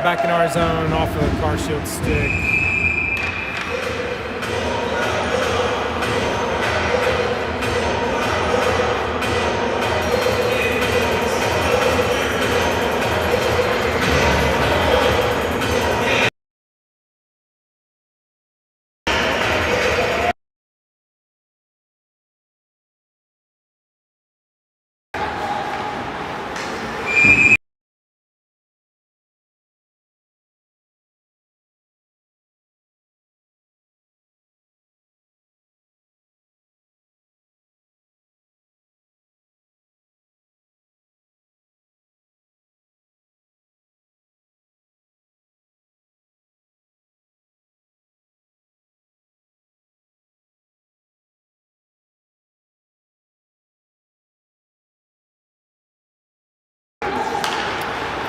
back in our zone off of Carshield stick.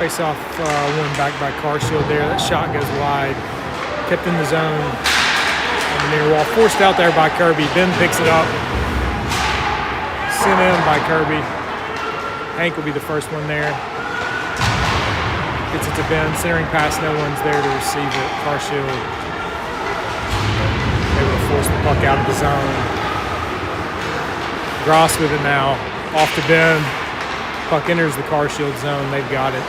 Face off one back by Carshield there. That shot goes wide. Kept in the zone on the near wall. Forced out there by Kirby. Ben picks it up. Sent in by Kirby. Hank will be the first one there. Gets it to Ben. Centering pass. No one's there to receive it. Carshield able to force the puck out of the zone. Gross with it now. Off to Ben. Puck enters the Carshield zone. They've got it.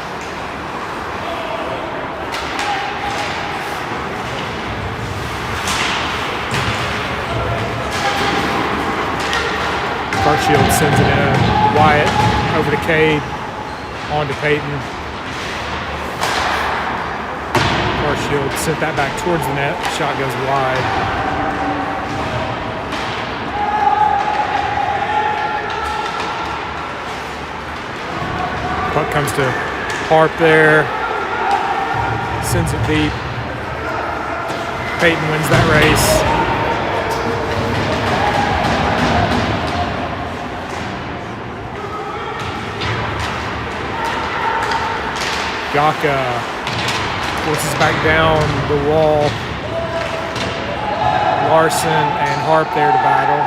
Carshield sends it in. Wyatt over to Cade. On to Peyton. Carshield sent that back towards the net. Shot goes wide. Puck comes to Harp there. Sends it deep. Peyton wins that race. Gaka forces back down the wall. Larson and Harp there to battle.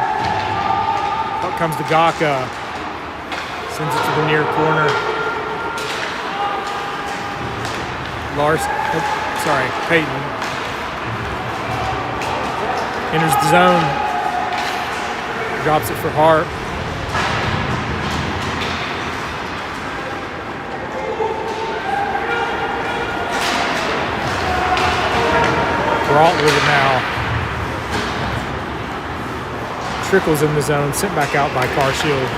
Puck comes to Gaka. Sends it to the near corner. Peyton. Enters the zone. Drops it for Harp. Brought with it now. Trickles in the zone, sent back out by Carshield.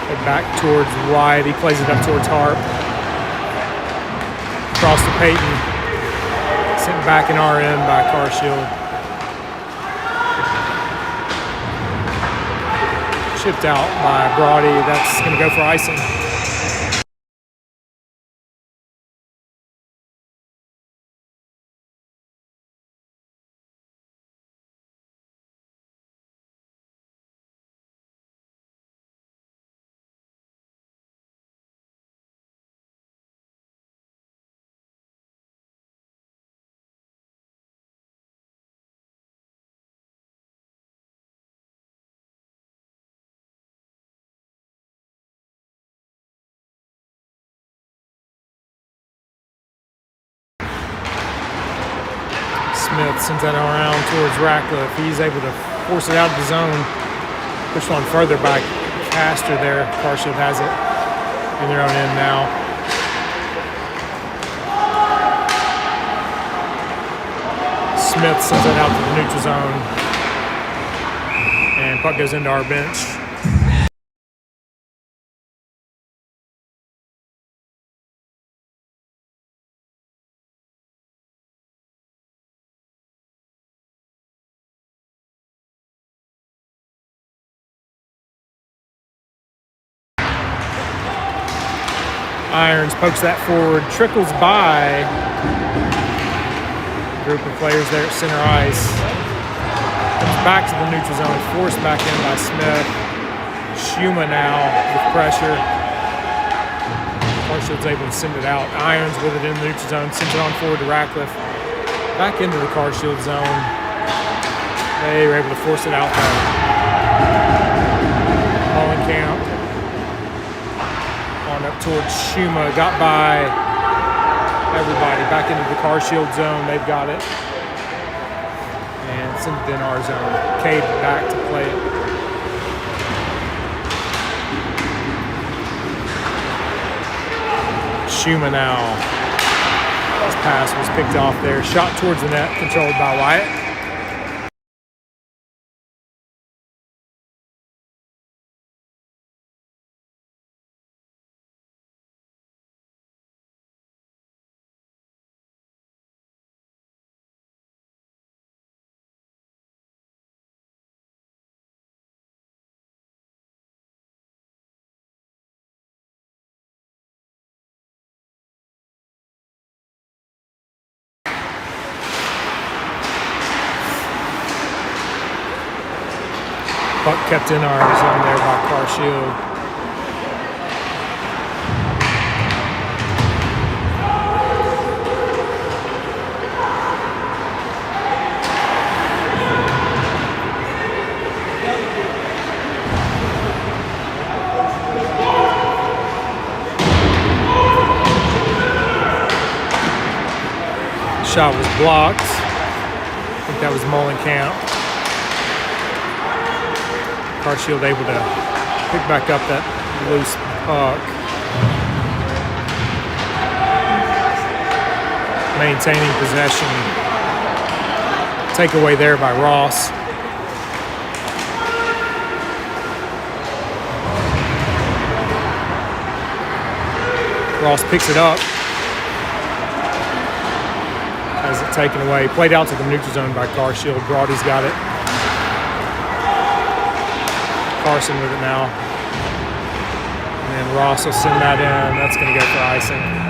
And back towards Wyatt. He plays it up towards Harp. Across to Peyton. Sent back in our end by Carshield. Chipped out by Brody. That's going to go for icing. Smith sends that around towards Ratcliffe. He's able to force it out of the zone. Pushed on further by Castor there. Carshield has it in their own end now. Smith sends it out to the neutral zone. And puck goes into our bench. Irons pokes that forward, trickles by a group of players there at center ice. Comes back to the neutral zone, forced back in by Smith. Schuma now with pressure. Carshield's able to send it out. Irons with it in the neutral zone, sends it on forward to Ratcliffe. Back into the Carshield zone. They were able to force it out though. Hollenkamp on up towards Schuma. Got by everybody. Back into the Carshield zone. They've got it. And sent it in our zone. Cade back to play it. Schuma now. His pass was picked off there. Shot towards the net, controlled by Wyatt. Puck kept in our zone there by Carshield. Shot was blocked. I think that was Mullenkamp. Carshield able to pick back up that loose puck. Maintaining possession. Takeaway there by Ross. Ross picks it up. Has it taken away. Played out to the neutral zone by Carshield. Broady's got it. Carson with it now. And then Ross will send that in. That's going to go for icing.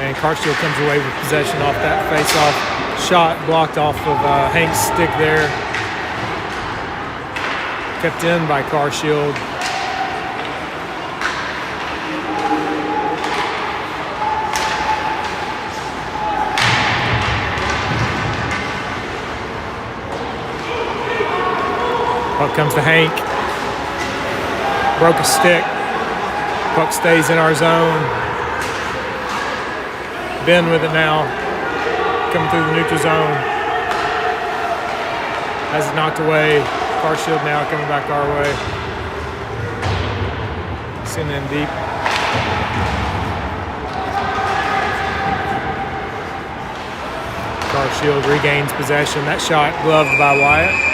And Carshield comes away with possession off that face-off shot, blocked off of Hank's stick there. Kept in by Carshield. Puck comes to Hank. Broke a stick. Puck stays in our zone. Ben with it now, coming through the neutral zone. Has it knocked away. Carshield now coming back our way. Sending in deep. Carshield regains possession. That shot gloved by Wyatt.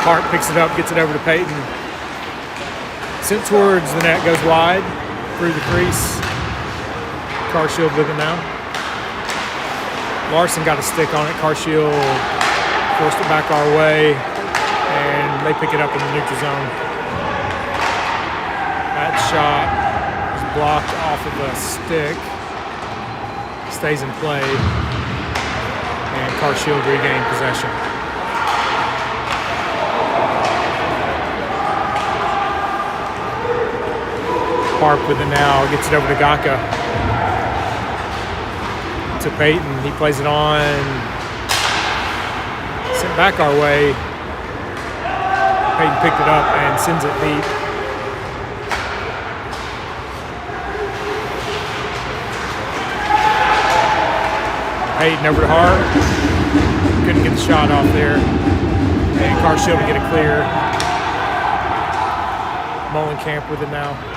Hart picks it up, gets it over to Peyton. Sent towards the net, goes wide through the crease. Carshield with it now. Larson got a stick on it. Carshield forced it back our way, and they pick it up in the neutral zone. That shot was blocked off of a stick. Stays in play, and Carshield regained possession. Park with it now, gets it over to Gaka. To Peyton, he plays it on. Sent back our way. Peyton picked it up and sends it deep. Peyton over to Hart. Couldn't get the shot off there. And Carshield to get it clear. Mullenkamp with it now.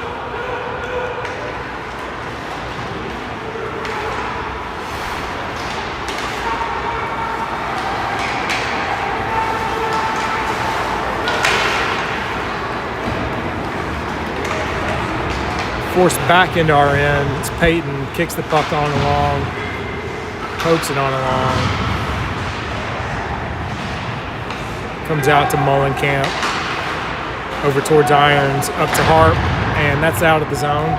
Forced back into our end. It's Peyton, kicks the puck on along, pokes it on along. Comes out to Mullenkamp, over towards Irons, up to Harp, and that's out of the zone.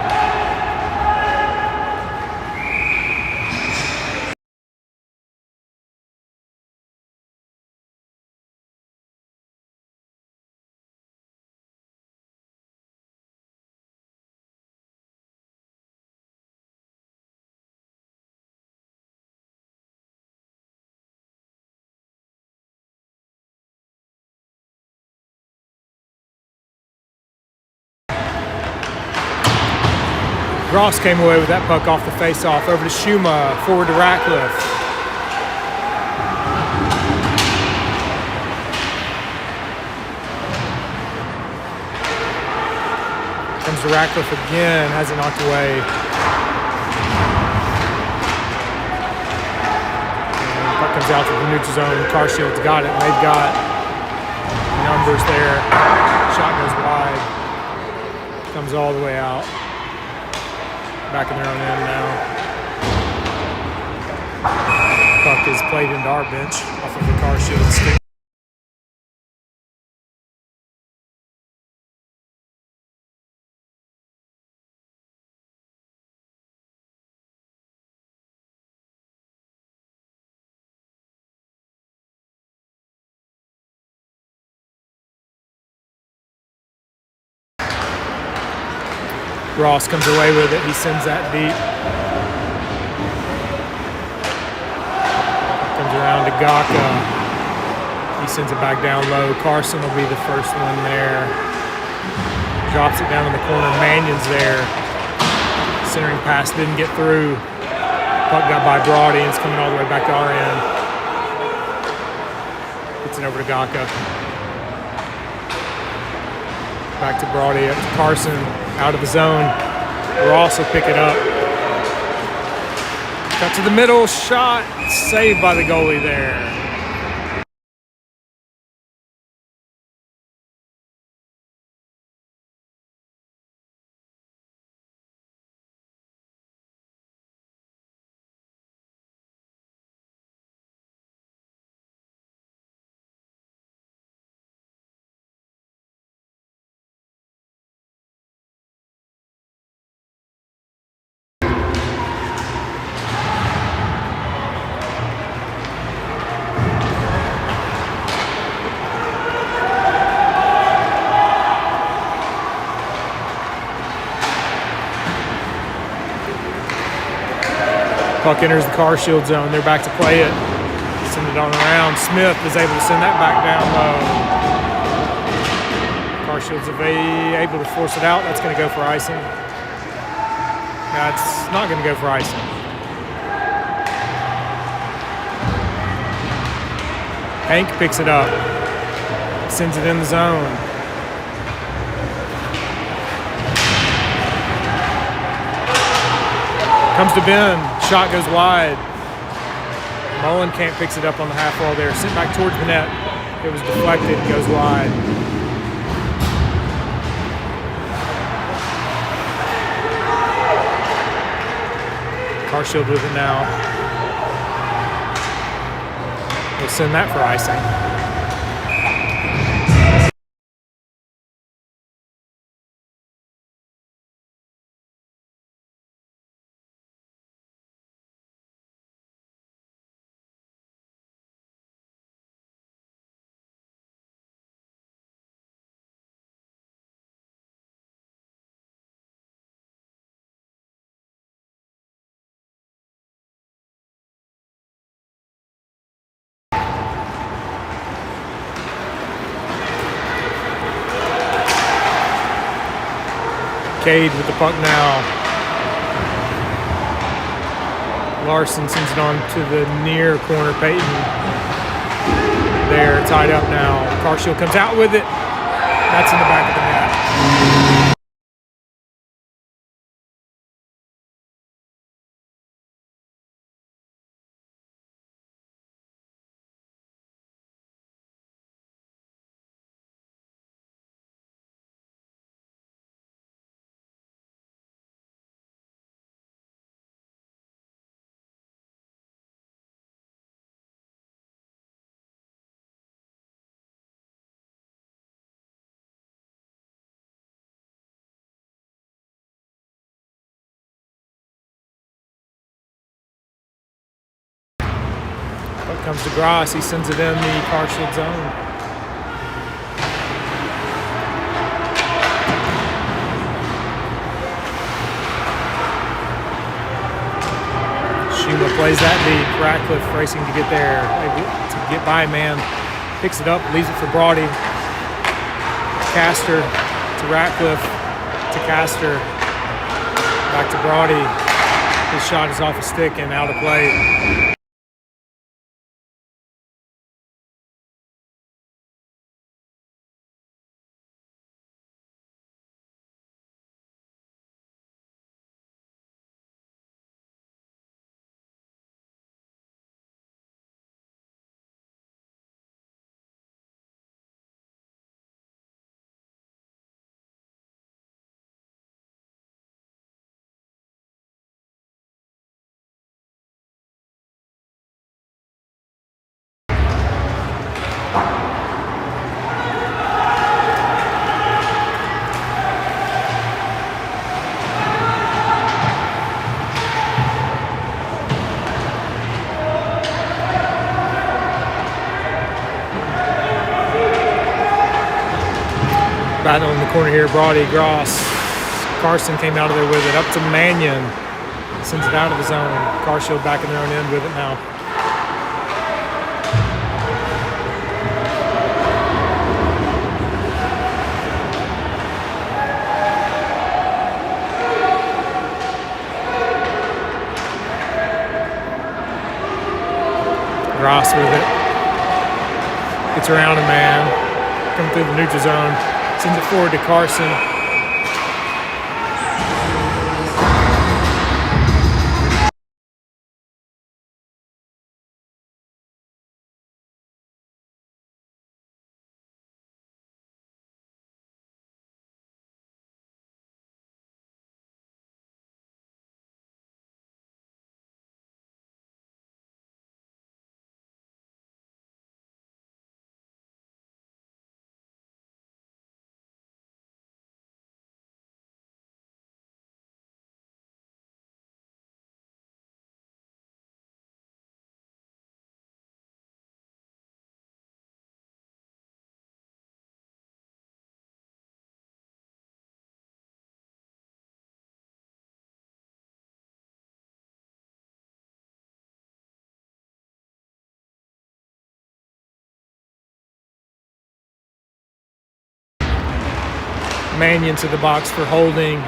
Ross came away with that puck off the face-off, over to Schuma, forward to Ratcliffe. Comes to Ratcliffe again, has it knocked away. And the puck comes out to the neutral zone. Carshield's got it. They've got numbers there. Shot goes wide. Comes all the way out. Back in their own end now. Puck is played into our bench off of the Carshield stick. Ross comes away with it. He sends that deep. Comes around to Gaka. He sends it back down low. Carson will be the first one there. Drops it down in the corner. Mannion's there. Centering pass didn't get through. Puck got by Brody and it's coming all the way back to our end. Gets it over to Gaka. Back to Brody, up to Carson, out of the zone. Ross will pick it up. Cut to the middle, shot, saved by the goalie there. Puck enters the Carshield zone. They're back to play it. Send it on around. Smith is able to send that back down low. Carshield's able to force it out. That's going to go for icing. That's not going to go for icing. Hank picks it up. Sends it in the zone. Comes to Ben, shot goes wide. Mullenkamp picks it up on the half wall there, sent back towards the net. It was deflected, goes wide. Carshield with it now. We'll send that for icing. Cade with the puck now. Larson sends it on to the near corner. Peyton there, tied up now. Carshield comes out with it. That's in the back of the net. Up comes DeGrasse. He sends it in the Carshield zone. Shuma plays that lead. Ratcliffe racing to get there, to get by man. Picks it up, leaves it for Brody. Castor to Ratcliffe, to Castor. Back to Brody. His shot is off a stick and out of play. Battle in the corner here, Brody, Gross. Carson came out of there with it, up to Mannion. Sends it out of the zone. Carshield back in their own end with it now. Gross with it. Gets around a man. Come through the neutral zone. Sends it forward to Carson. Mannion to the box for holding.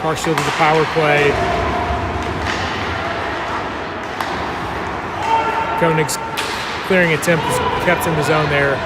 Carshield to the power play. Koenig's clearing attempt is kept in the zone there.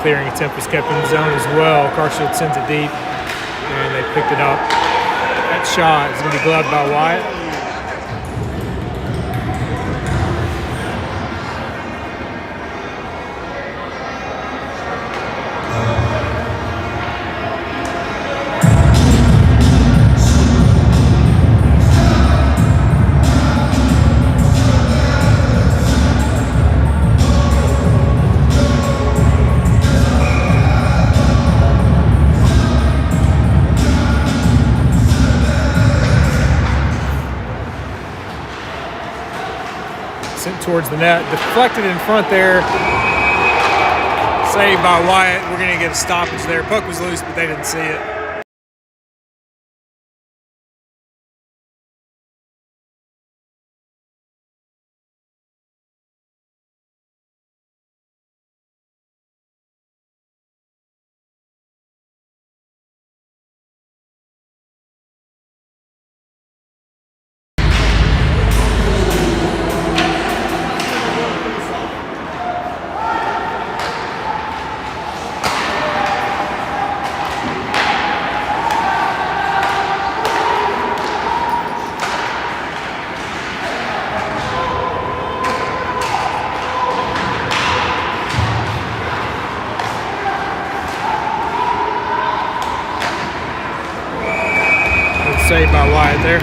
Clearing attempt was kept in the zone as well. Carshield sends it deep, and they picked it up. That shot is going to be gloved by Wyatt. Sent towards the net, deflected in front there. Saved by Wyatt. We're going to get a stoppage there. Puck was loose, but they didn't see it. Saved by Wyatt there.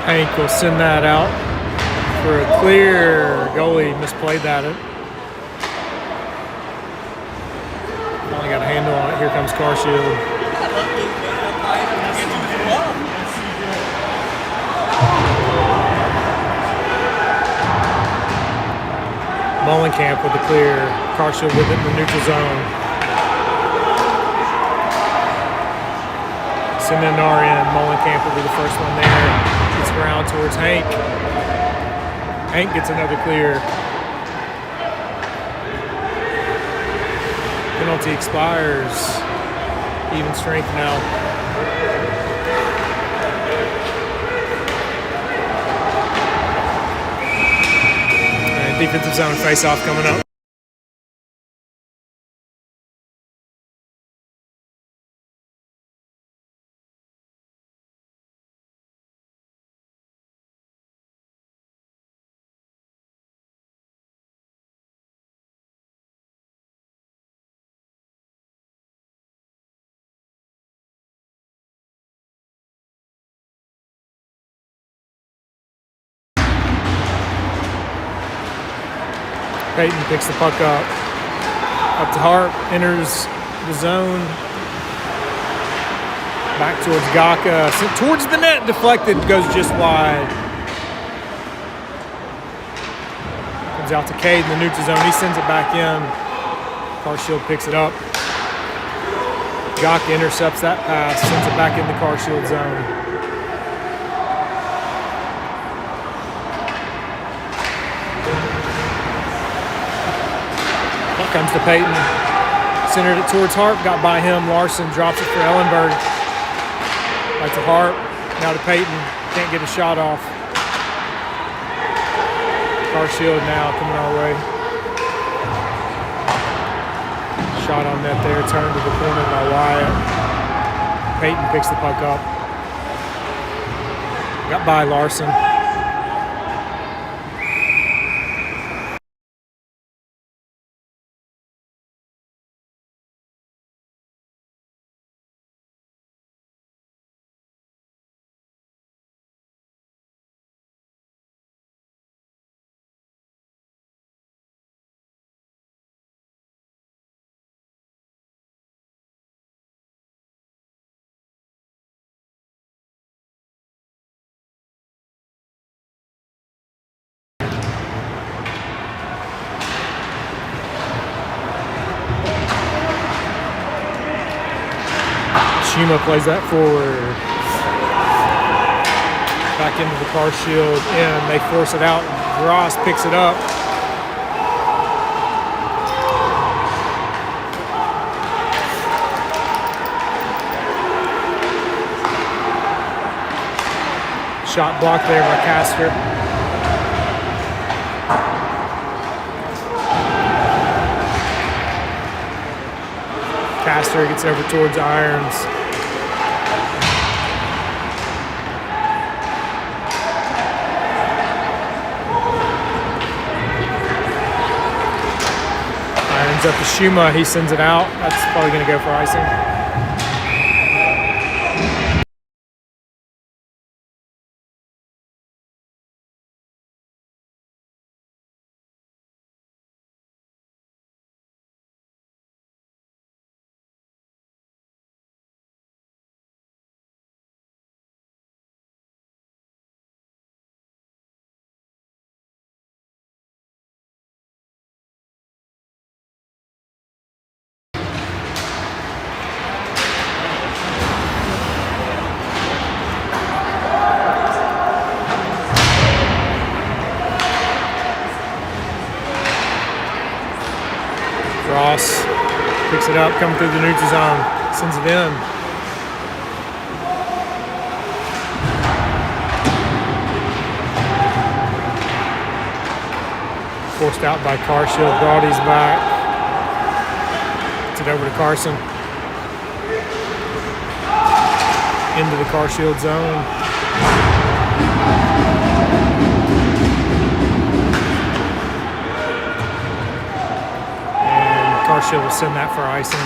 Hank will send that out for a clear. Goalie misplayed that. Finally got a handle on it. Here comes Carshield. Mullenkamp with the clear. Carshield with it in the neutral zone. Send in RN. Mullenkamp will be the first one there. Gets around towards Hank. Hank gets another clear. Penalty expires. Even strength now. Defensive zone face-off coming up. Peyton picks the puck up. Up to Hart, enters the zone. Back towards Gaka. Sent towards the net, deflected, goes just wide. Comes out to Cade in the neutral zone. He sends it back in. Carshield picks it up. Gaka intercepts that pass, sends it back into Carshield zone. Comes to Peyton, centered it towards Hart, got by him. Larson drops it for Ellenberg. Right to Hart, now to Peyton. Can't get a shot off. Carshield now coming our way. Shot on net there, turned to the corner by Wyatt. Peyton picks the puck up. Got by Larson. Shima plays that forward. Back into the Carshield end. They force it out. Ross picks it up. Shot blocked there by Castor. Castor gets over towards Irons. Irons up to Shuma. He sends it out. That's probably going to go for icing. Ross picks it up, coming through the neutral zone, sends it in. Forced out by Carshield. Broady's back. Gets it over to Carson. Into the Carshield zone. Carshield will send that for icing.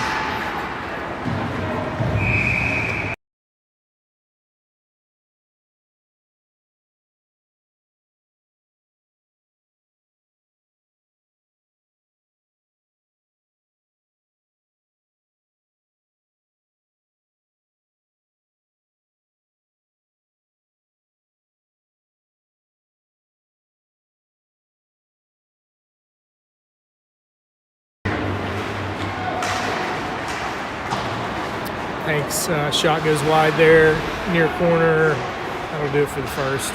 Hank's shot goes wide there, near corner. That'll do it for the first.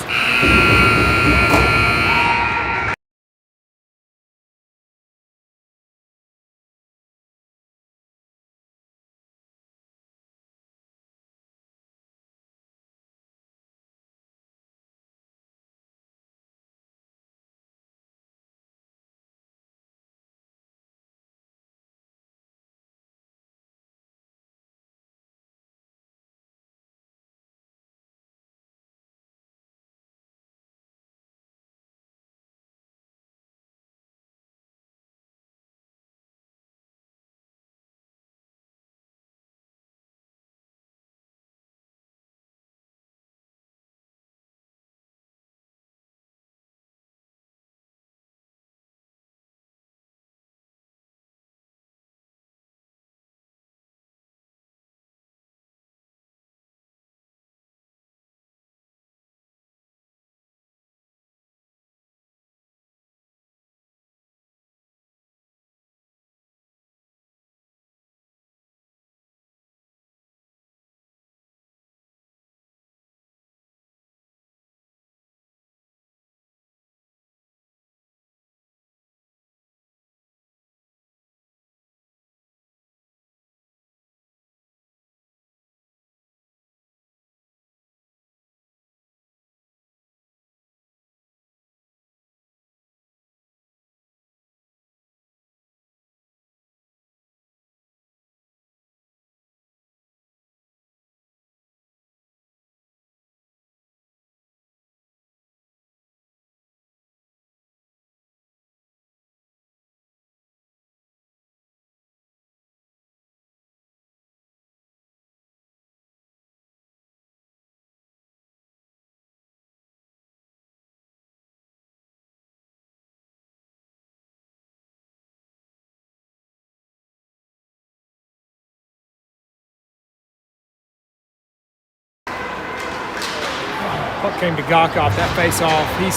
Puck came to Gawkoff, that face-off. He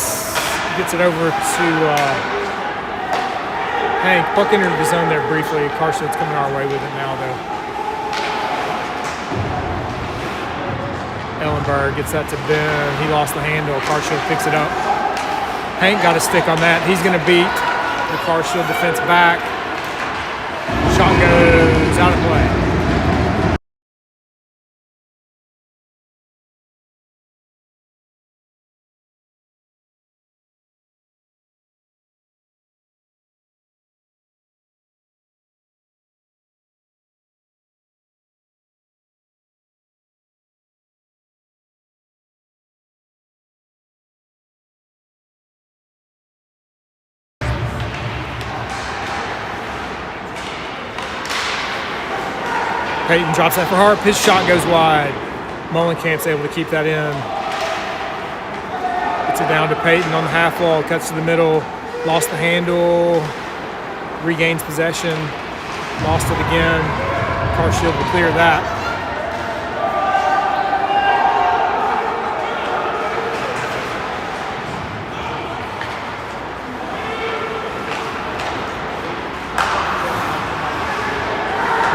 gets it over to Hank. Puck entered the zone there briefly. Carshield's coming our way with it now, though. Ellenberg gets that to Ben. He lost the handle. Carshield picks it up. Hank got a stick on that. He's going to beat the Carshield defense back. Shot goes out of play. Peyton drops that for Harp. His shot goes wide. Mullenkamp's able to keep that in. Gets it down to Peyton on the half wall. Cuts to the middle. Lost the handle. Regains possession. Lost it again. Carshield will clear that.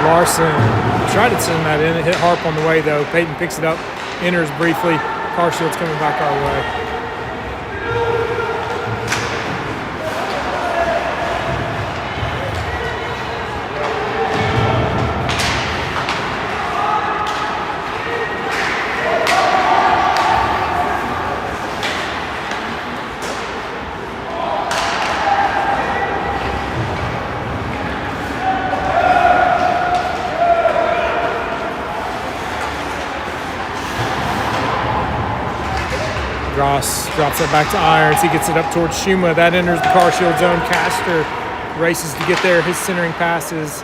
Larson tried to send that in. It hit Harp on the way, though. Peyton picks it up, enters briefly. Carshield's coming back our way. Ross drops it back to Irons. He gets it up towards Schuma. That enters the Carshield zone. Castor races to get there. His centering pass is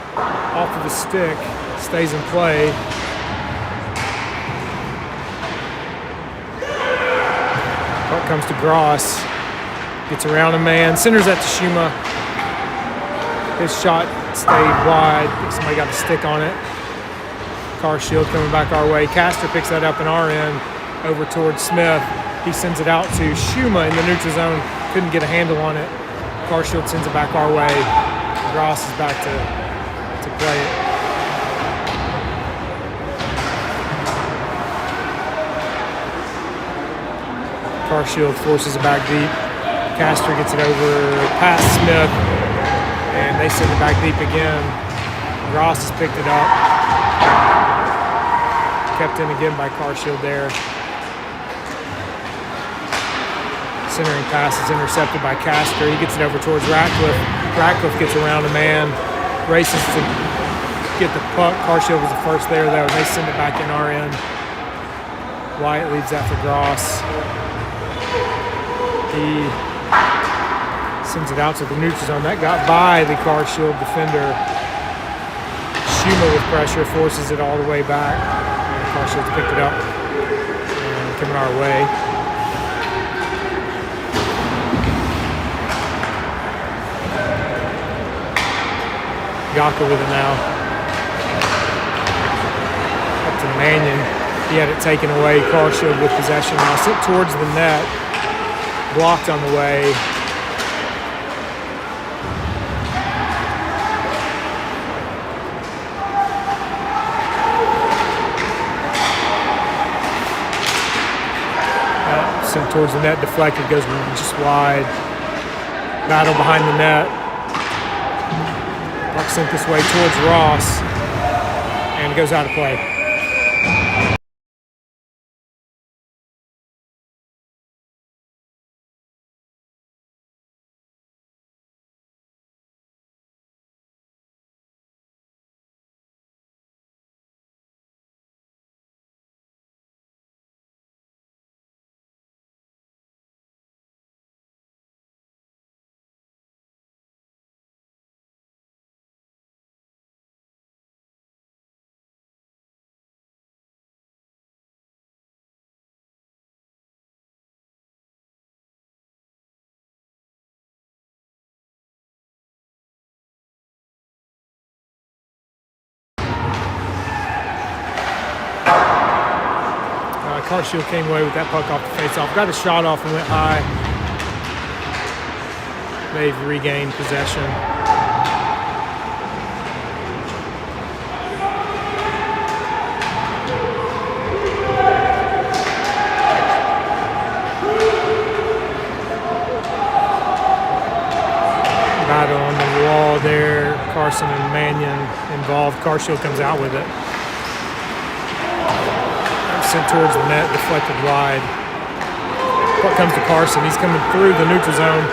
off of the stick. Stays in play. Puck comes to Gross. Gets around a man. Centers that to Schuma. His shot stayed wide. Somebody got a stick on it. Carshield coming back our way. Castor picks that up in our end over towards Smith. He sends it out to Schuma in the neutral zone. Couldn't get a handle on it. Carshield sends it back our way. Gross is back to play it. Carshield forces it back deep. Castor gets it over past Smith, and they send it back deep again. Ross has picked it up. Kept in again by Carshield there. Centering pass is intercepted by Castor. He gets it over towards Ratcliffe. Ratcliffe gets around a man, races to get the puck. Carshield was the first there, though. They send it back in our end. Wyatt leaves that for Gross. He sends it out to the neutral zone. That got by the Carshield defender. Schumer with pressure forces it all the way back. And Carshield's picked it up and coming our way. Yaka with it now. Up to Mannion. He had it taken away. Carshield with possession now. Sent towards the net. Blocked on the way. Sent towards the net. Deflected. Goes just wide. Battle behind the net. Puck sent this way towards Ross and goes out of play. Carshield came away with that puck off the face-off. Got a shot off and went high. They've regained possession. Battle on the wall there. Carson and Mannion involved. Carshield comes out with it. Sent towards the net, deflected wide. Puck comes to Carson. He's coming through the neutral zone.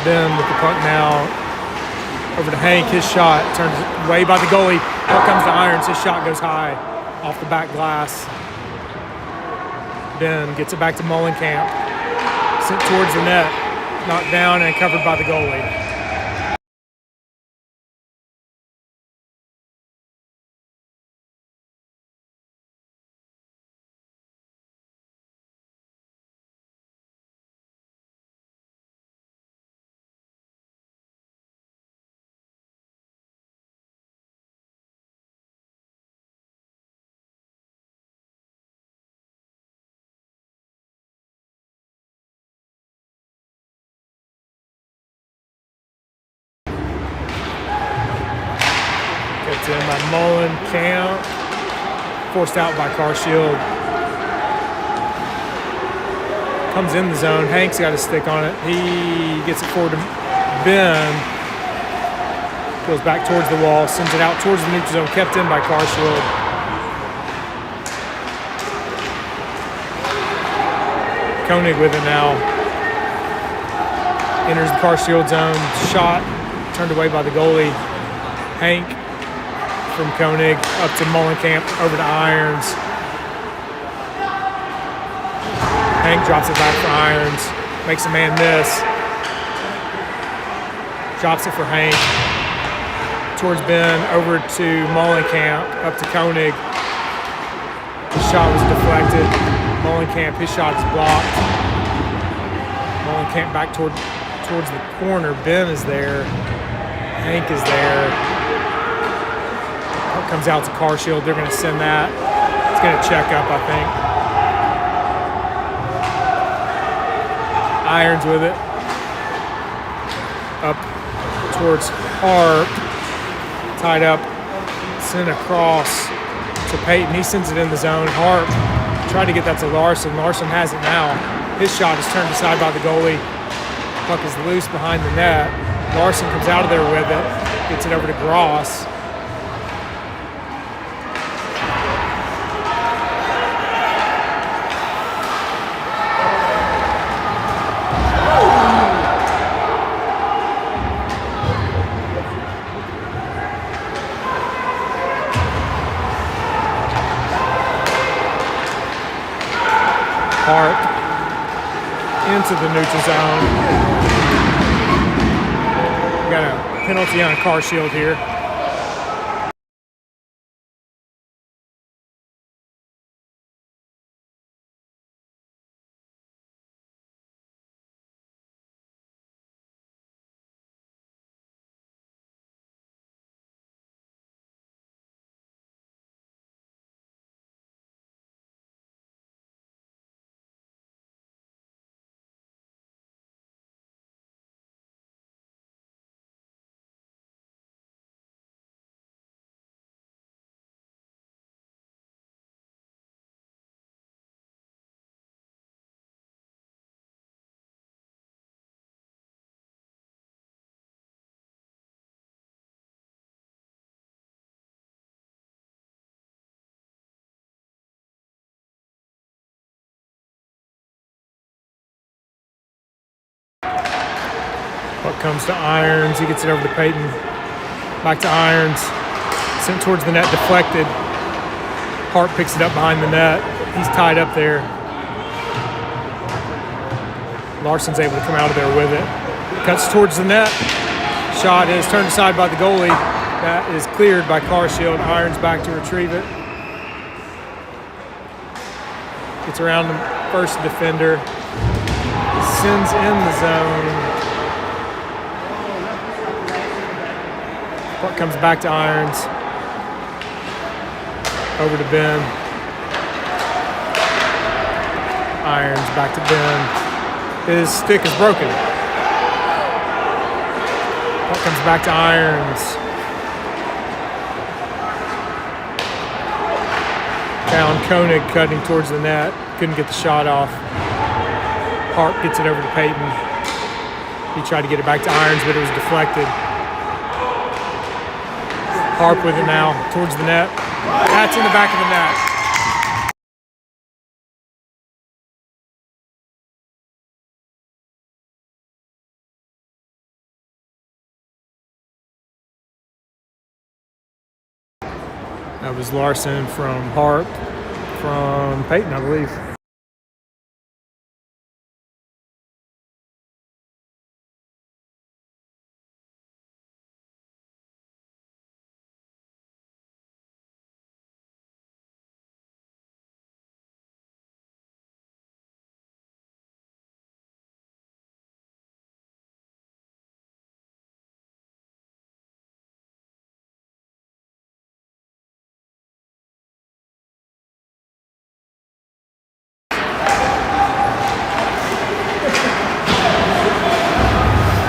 Then with the puck now over to Hank. His shot turns way by the goalie. Puck comes to Irons. His shot goes high off the back glass. Ben gets it back to Mullenkamp. Sent towards the net. Knocked down and covered by the goalie. Gets in by Mullenkamp. Forced out by Carshield. Comes in the zone. Hank's got a stick on it. He gets it forward to Ben. Goes back towards the wall. Sends it out towards the neutral zone. Kept in by Carshield. Koenig with it now. Enters the Carshield zone. Shot. Turned away by the goalie. Hank from Koenig up to Mullenkamp, over to Irons. Hank drops it back for Irons. Makes a man miss. Drops it for Hank. Towards Ben, over to Mullenkamp, up to Koenig. The shot was deflected. Molenkamp, his shot is blocked. Molenkamp back towards the corner. Ben is there. Hank is there. Puck comes out to Carshield. They're going to send that. It's going to check up, I think. Irons with it. Up towards Hart. Tied up. Sent across to Peyton. He sends it in the zone. Hart tried to get that to Larson. Larson has it now. His shot is turned aside by the goalie. Puck is loose behind the net. Larson comes out of there with it. Gets it over to Gross. Hart into the neutral zone. We got a penalty on Carshield here. Puck comes to Irons. He gets it over to Peyton. Back to Irons. Sent towards the net, deflected. Hart picks it up behind the net. He's tied up there. Larson's able to come out of there with it. Cuts towards the net. Shot is turned aside by the goalie. That is cleared by Carshield. Irons back to retrieve it. Gets around the first defender. Sends in the zone. Puck comes back to Irons. Over to Ben. Irons back to Ben. His stick is broken. Puck comes back to Irons. Found Koenig cutting towards the net. Couldn't get the shot off. Hart gets it over to Peyton. He tried to get it back to Irons, but it was deflected. Harp with it now, towards the net. That's in the back of the net. That was Larson from Harp, from Peyton, I believe.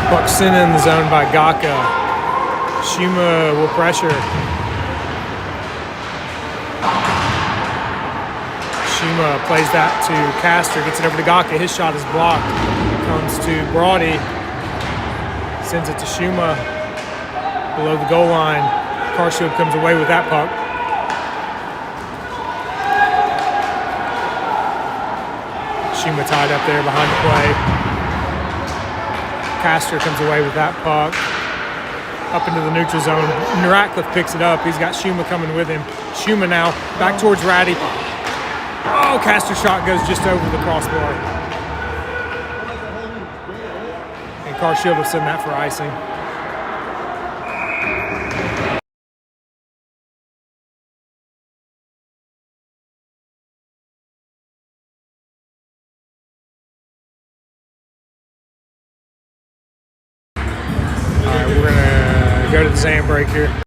Puck sent in the zone by Gaka. Shuma will pressure. Shuma plays that to Castor, gets it over to Gaka. His shot is blocked. Comes to Brody. Sends it to Shuma below the goal line. Carshield comes away with that puck. Shuma tied up there behind the play. Castor comes away with that puck. Up into the neutral zone. Ratcliffe picks it up. He's got Shuma coming with him. Shuma now back towards Ratty. Oh, Castor's shot goes just over the crossbar. And Carshield will send that for icing. sand brake here.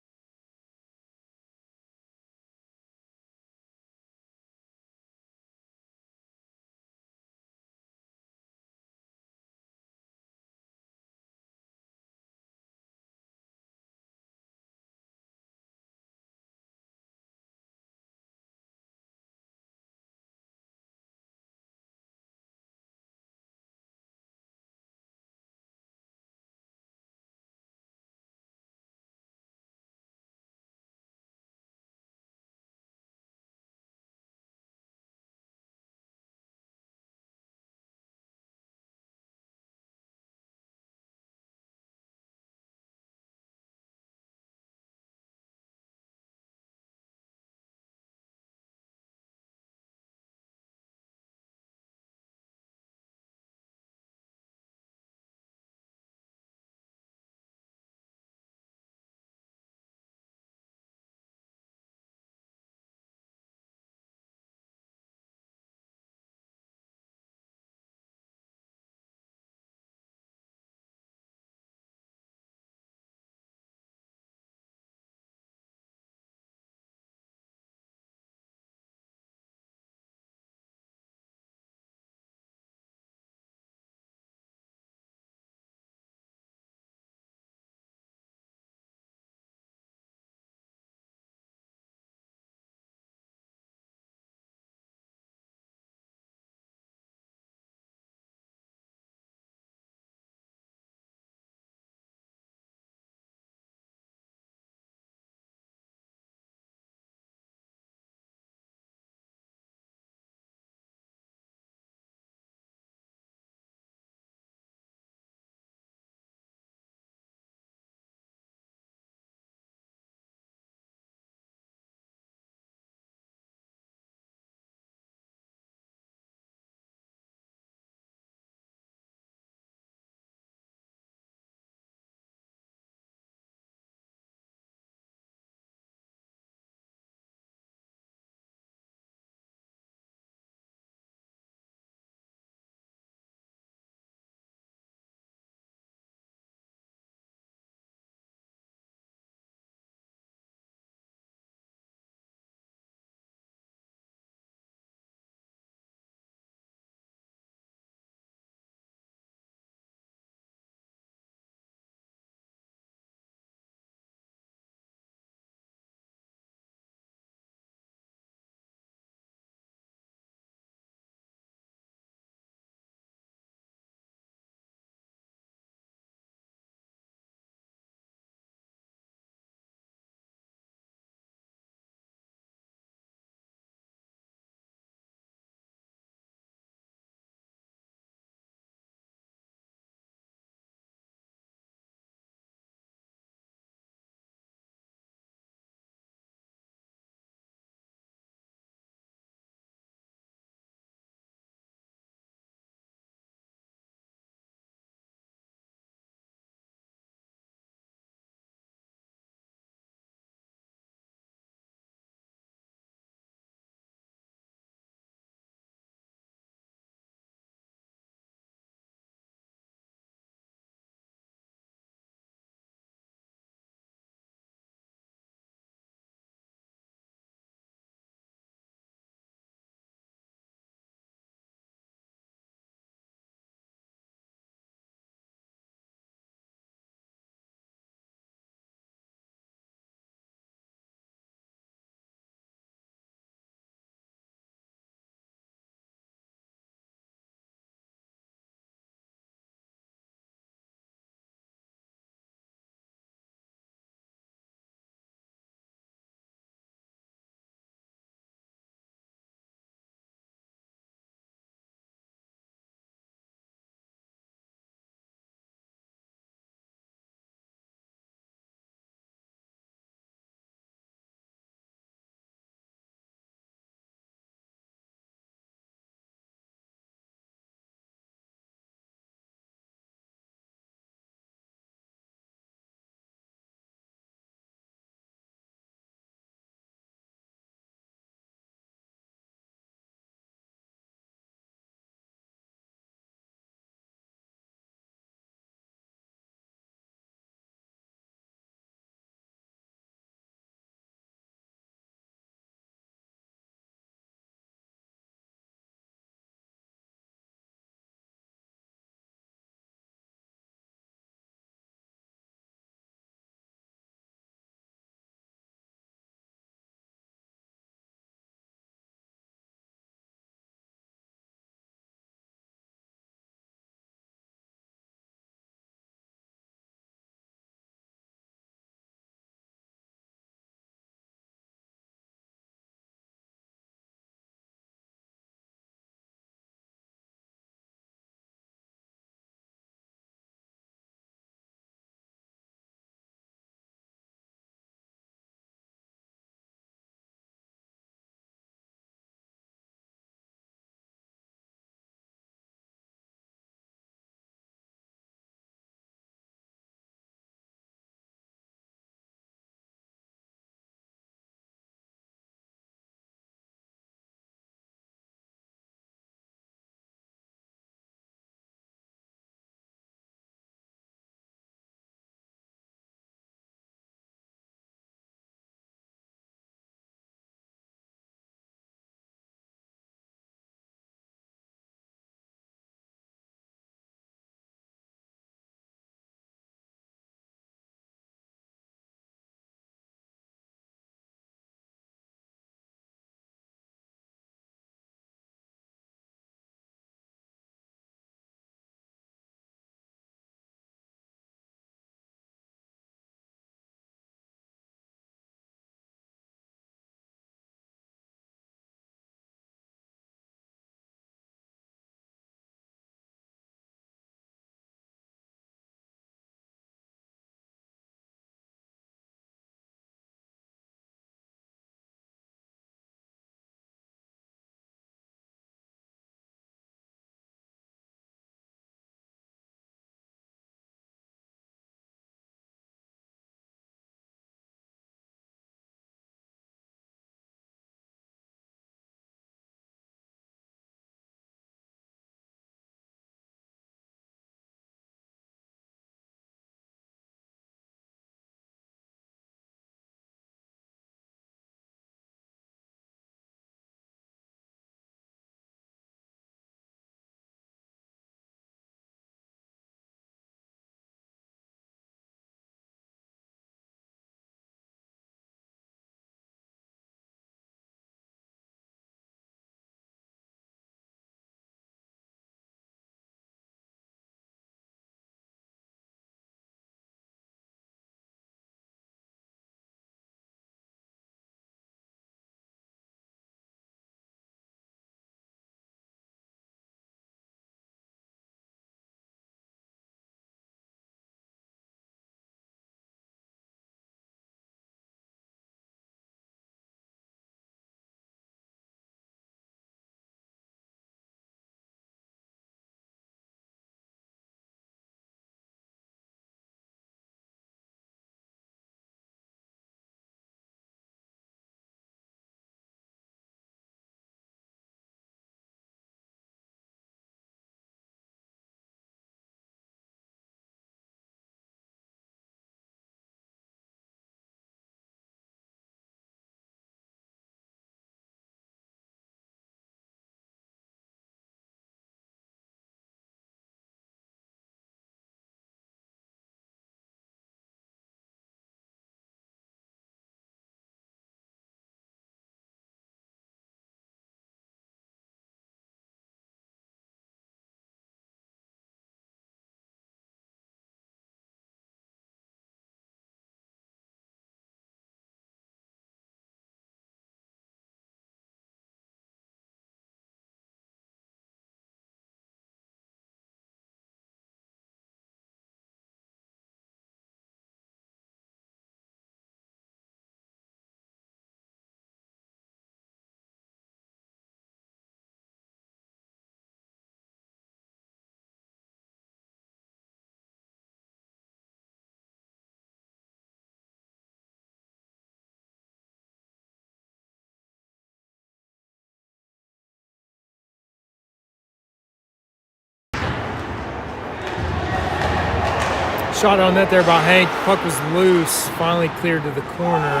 Shot on net there by Hank. Puck was loose. Finally cleared to the corner.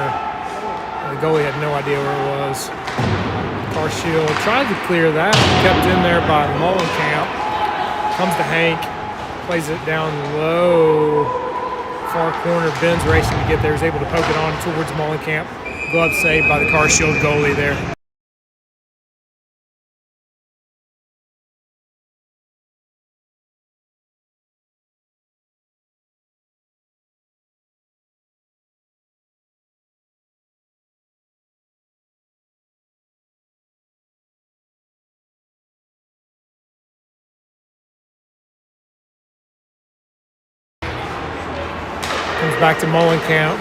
The goalie had no idea where it was. Carshield tried to clear that. Kept in there by Mullenkamp. Comes to Hank. Plays it down low. Far corner. Ben's racing to get there. He's able to poke it on towards Mullenkamp. Glove saved by the Carshield goalie there. Comes back to Mullenkamp.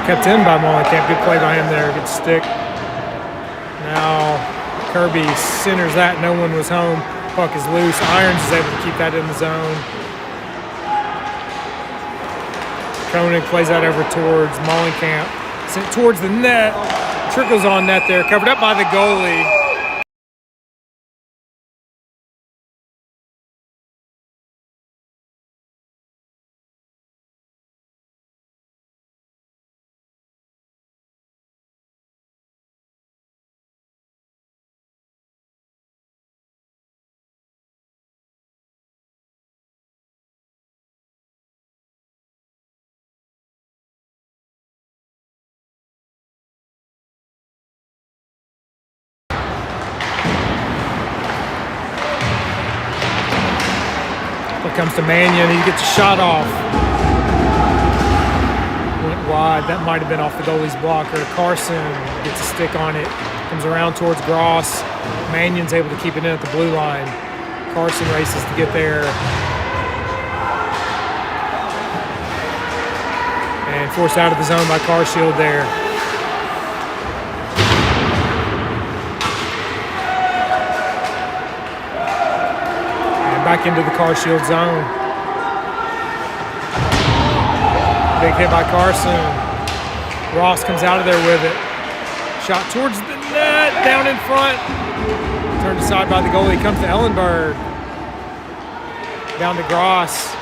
Kept in by Mullenkamp. Good play by him there. Good stick. Now Kirby centers that. No one was home. Puck is loose. Irons is able to keep that in the zone. Koenig plays that over towards Mullenkamp. Sent towards the net. Trickles on net there. Covered up by the goalie. Comes to Mannion. He gets a shot off. Went wide. That might have been off the goalie's blocker. Carson gets a stick on it. Comes around towards Gross. Mannion's able to keep it in at the blue line. Carson races to get there. And forced out of the zone by Carshield there. Back into the Carshield zone. Big hit by Carson. Ross comes out of there with it. Shot towards the net, down in front. Turned aside by the goalie. Comes to Ellenberg. Down to Gross.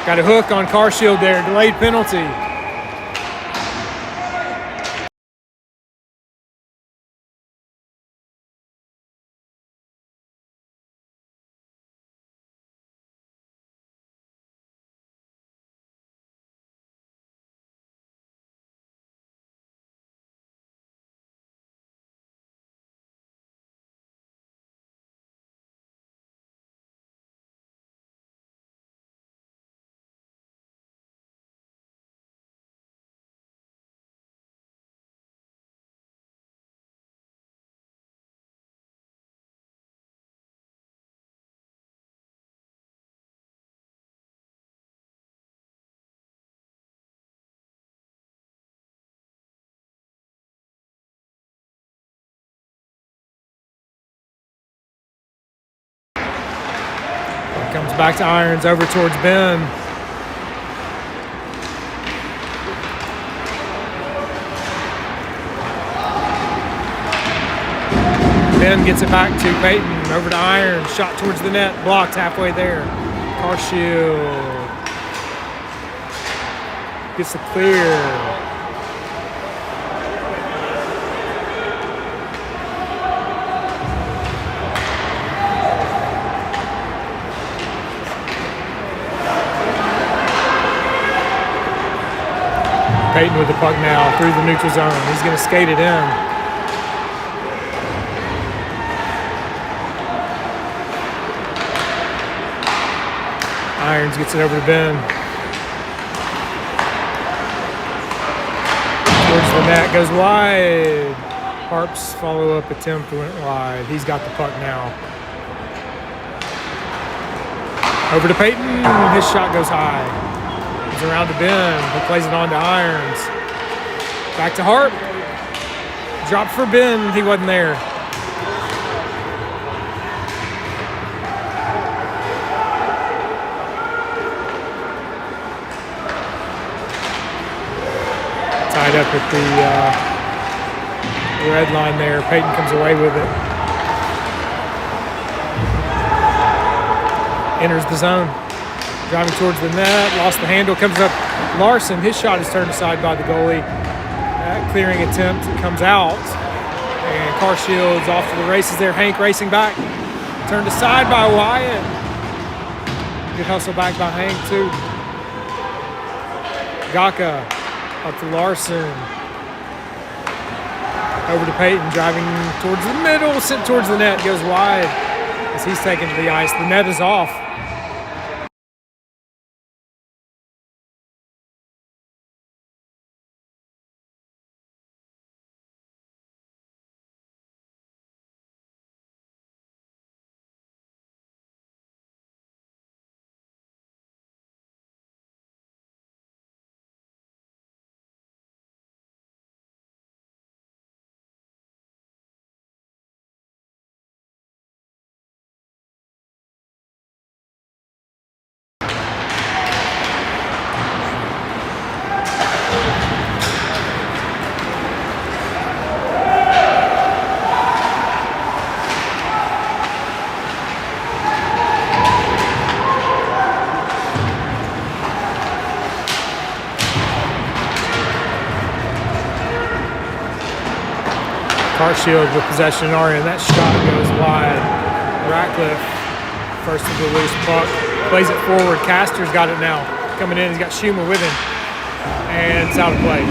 Got a hook on Carshield there. Delayed penalty. Comes back to Irons, over towards Ben. Ben gets it back to Peyton, over to Irons, shot towards the net, blocked halfway there. Carshield gets the clear. Peyton with the puck now through the neutral zone. He's going to skate it in. Irons gets it over to Ben. Towards the net, goes wide. Harp's follow-up attempt went wide. He's got the puck now. Over to Peyton. His shot goes high. Around to Ben, he plays it on to Irons. Back to Harp. Drop for Ben, he wasn't there. tied up at the red line there. Peyton comes away with it. Enters the zone. Driving towards the net. Lost the handle. Comes up Larson. His shot is turned aside by the goalie. That clearing attempt comes out. And Carshield's off to the races there. Hank racing back. Turned aside by Wyatt. Good hustle back by Hank too. Gaka up to Larson. Over to Peyton, driving towards the middle, sent towards the net, goes wide as he's taken to the ice. The net is off. Carshield with possession in our end. That shot goes wide. Ratcliffe, first of the loose puck, plays it forward. Castor's got it now. Coming in, he's got Schumer with him. And it's out of play.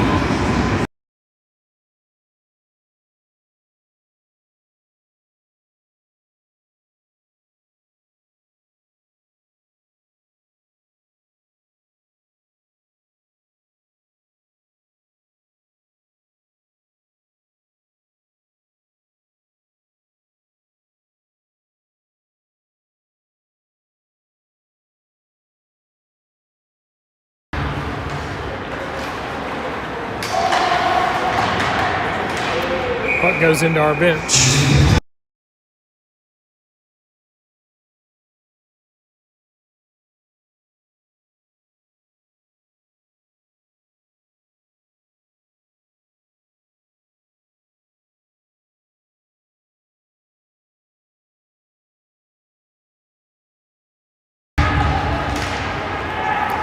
Puck goes into our bench.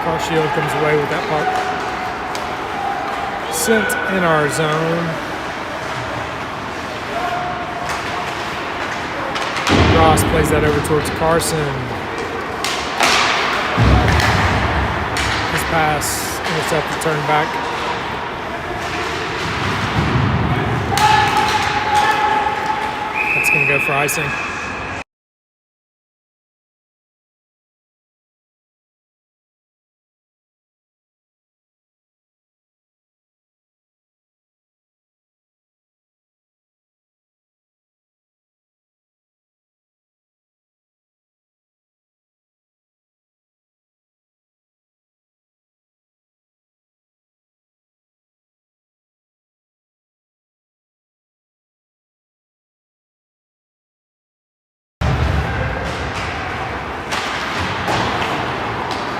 Carshield comes away with that puck. Sent in our zone. Ross plays that over towards Carson. His pass intercepted, turn back. That's going to go for icing.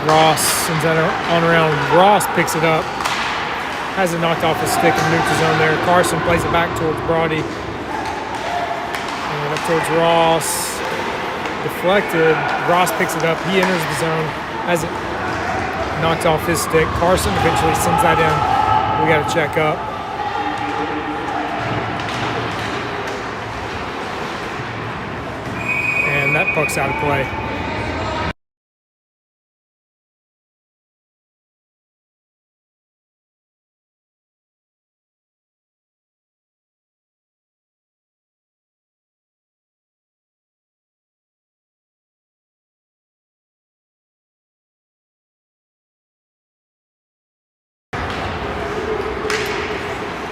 Ross sends that on around. Ross picks it up. Has it knocked off his stick in the neutral zone there. Carson plays it back towards Brody. And up towards Ross. Deflected. Ross picks it up. He enters the zone. Has it knocked off his stick. Carson eventually sends that in. We got to check up. And that puck's out of play.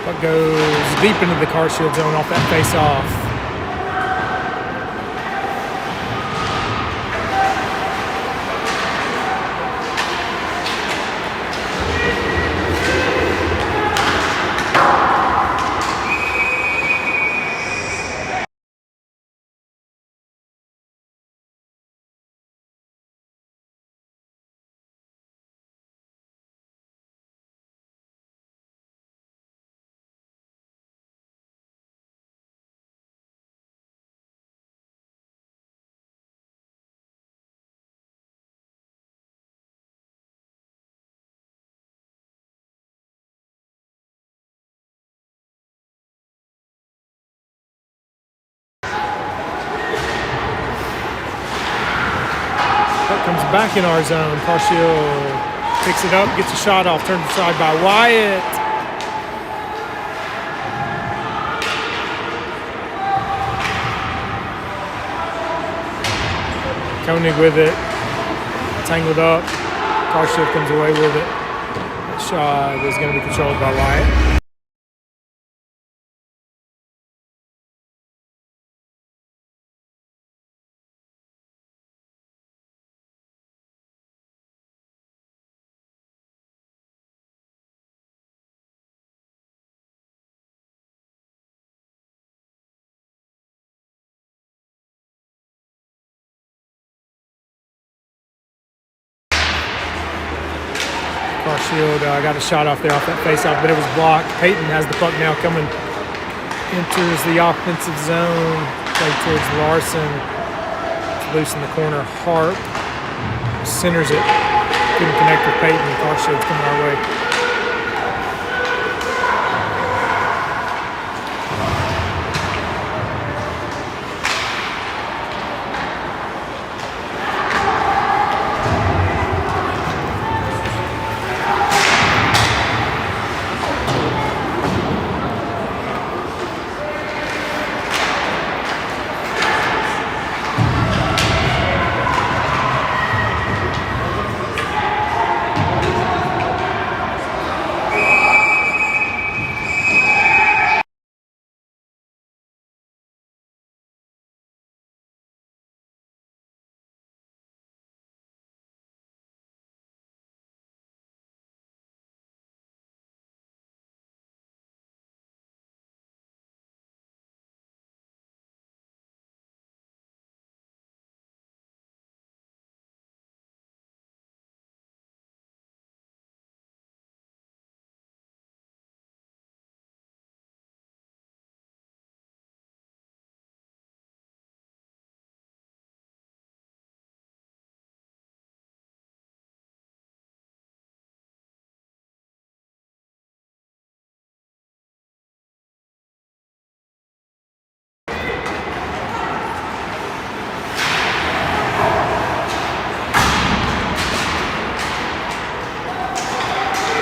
Puck goes deep into the Carshield zone off that face-off. Comes back in our zone. Carshield picks it up, gets a shot off, turned aside by Wyatt. Koenig with it, tangled up. Carshield comes away with it. That shot is going to be controlled by Wyatt. Carshield got a shot off there off that face-off, but it was blocked. Peyton has the puck now coming, enters the offensive zone, played towards Larson. It's loose in the corner. Harp centers it, couldn't connect with Peyton. Carshield's coming our way.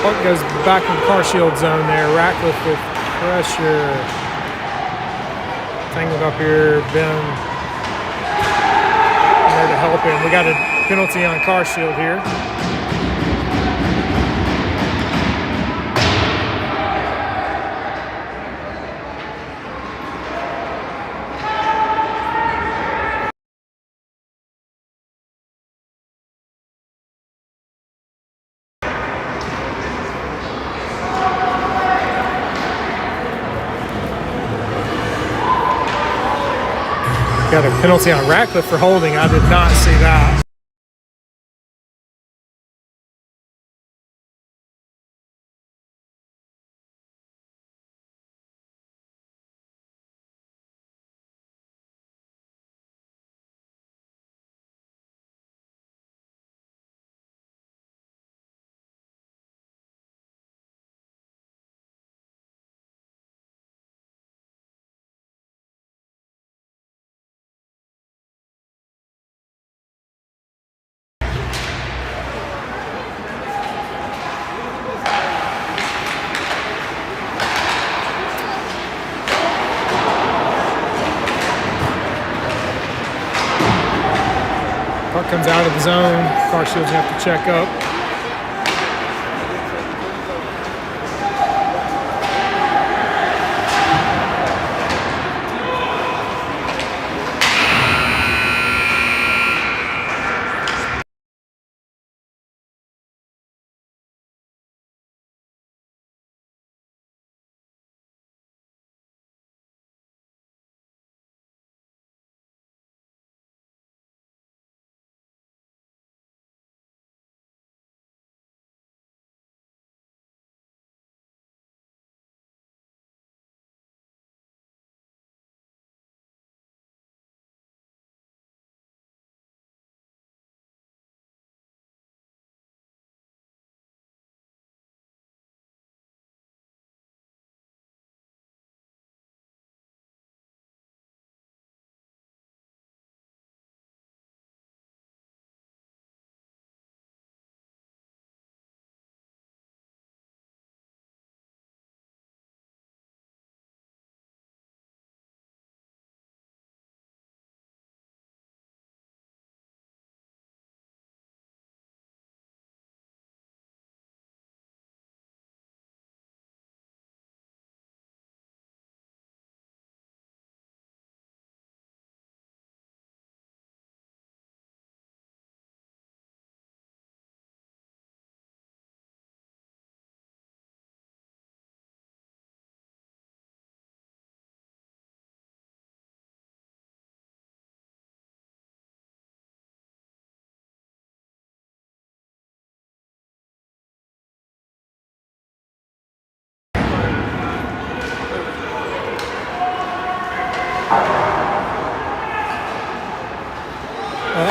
Puck goes back in the Carshield zone there. Ratcliffe with pressure. Tangled up here. Ben there to help him. We got a penalty on Carshield here. Got a penalty on Ratcliffe for holding. I did not see that. Puck comes out of the zone. Carshield's gonna have to check up.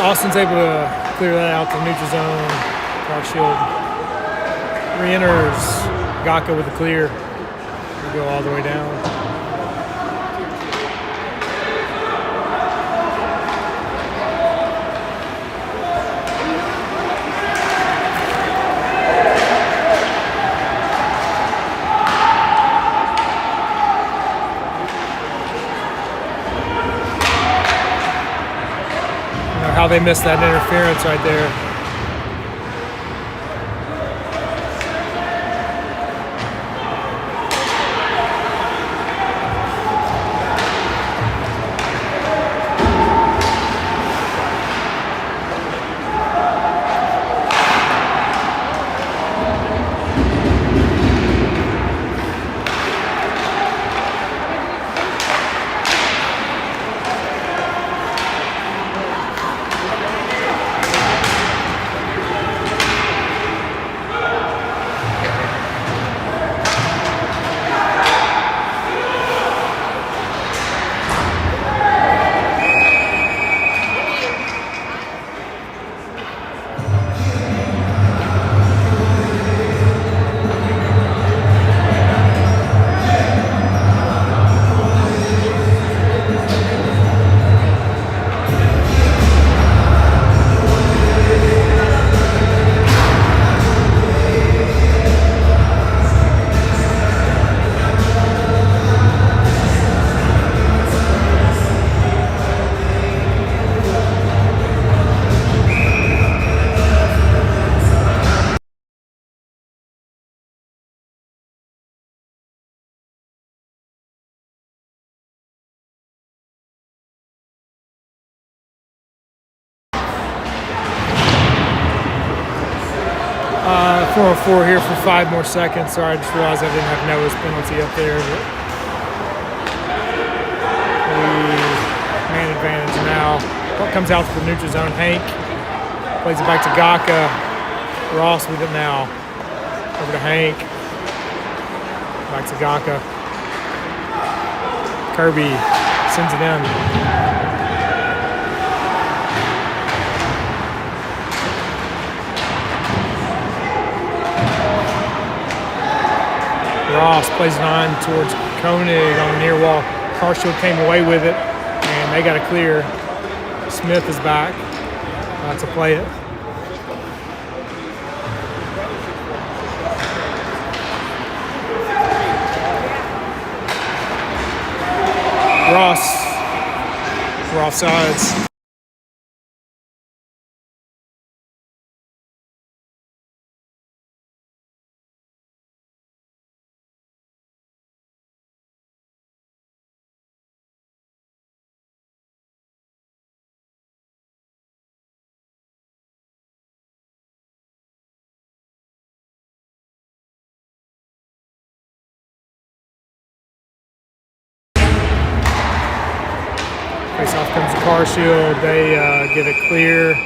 Austin's able to clear that out to neutral zone. Carshield re-enters. Gaka with the clear. We go all the way down. How they missed that interference right there. Four here for 5 more seconds. Sorry, I just realized I didn't have Noah's penalty up there. But man advantage now. What comes out to the neutral zone? Hank plays it back to Gaka. Ross with it now. Over to Hank. Back to Gaka. Kirby sends it in. Ross plays it on towards Koenig on the near wall. Carshield came away with it, and they got a clear. Smith is back to play it. Ross, we're offsides. Face off comes the Carshield. They get a clear.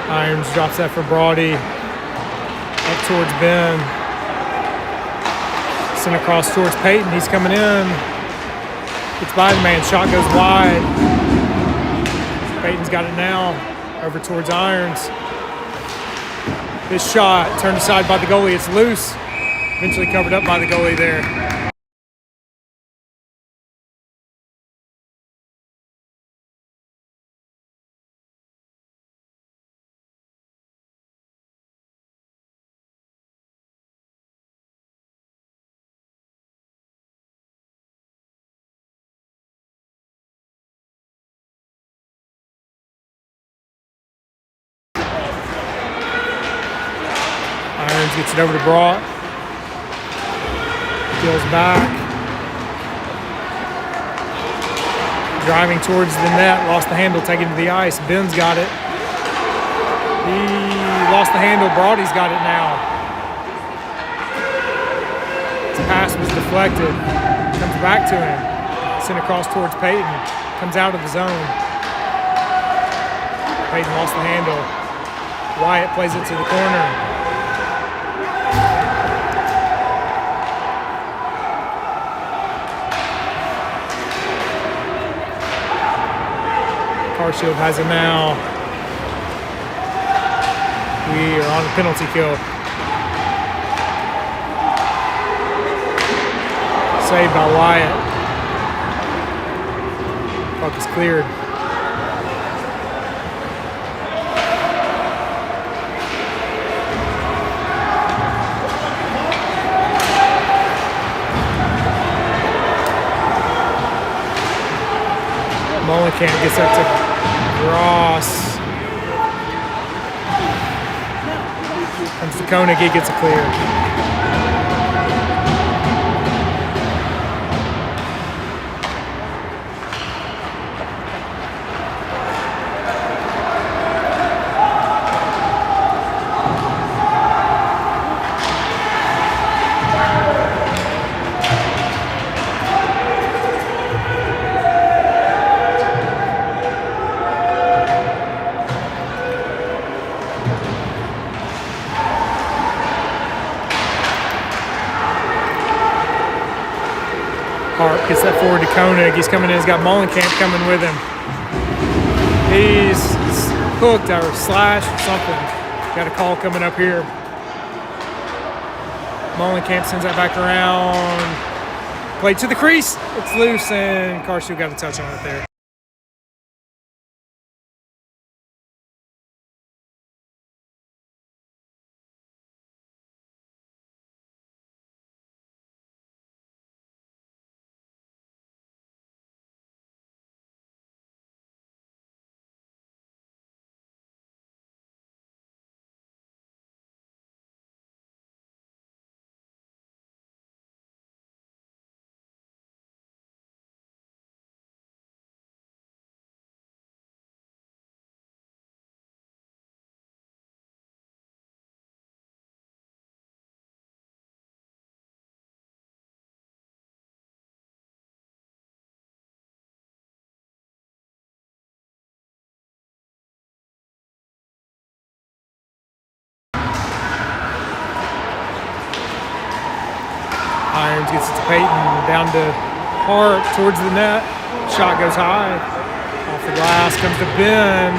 Irons drops that for Brody. Up towards Ben. Sent across towards Peyton. He's coming in. Gets by the man. Shot goes wide. Peyton's got it now. Over towards Irons. This shot turned aside by the goalie. It's loose. Eventually covered up by the goalie there. Irons gets it over to Brock. Peels back. Driving towards the net, lost the handle, taken to the ice. Ben's got it. He lost the handle. Broady's got it now. His pass was deflected. Comes back to him. Sent across towards Peyton. Comes out of the zone. Peyton lost the handle. Wyatt plays it to the corner. Carshield has it now. We are on a penalty kill. Saved by Wyatt. Puck is cleared. Mullenkamp gets up to Ross. Comes to Koenig, he gets a clear. Hart gets that forward to Koenig. He's coming in. He's got Mullenkamp coming with him. He's hooked or slashed or something. Got a call coming up here. Mullenkamp sends that back around. Play to the crease. It's loose, and Carshield got a touch on it there. Irons gets it to Peyton, down to Hart, towards the net. Shot goes high. Off the glass, comes to Ben.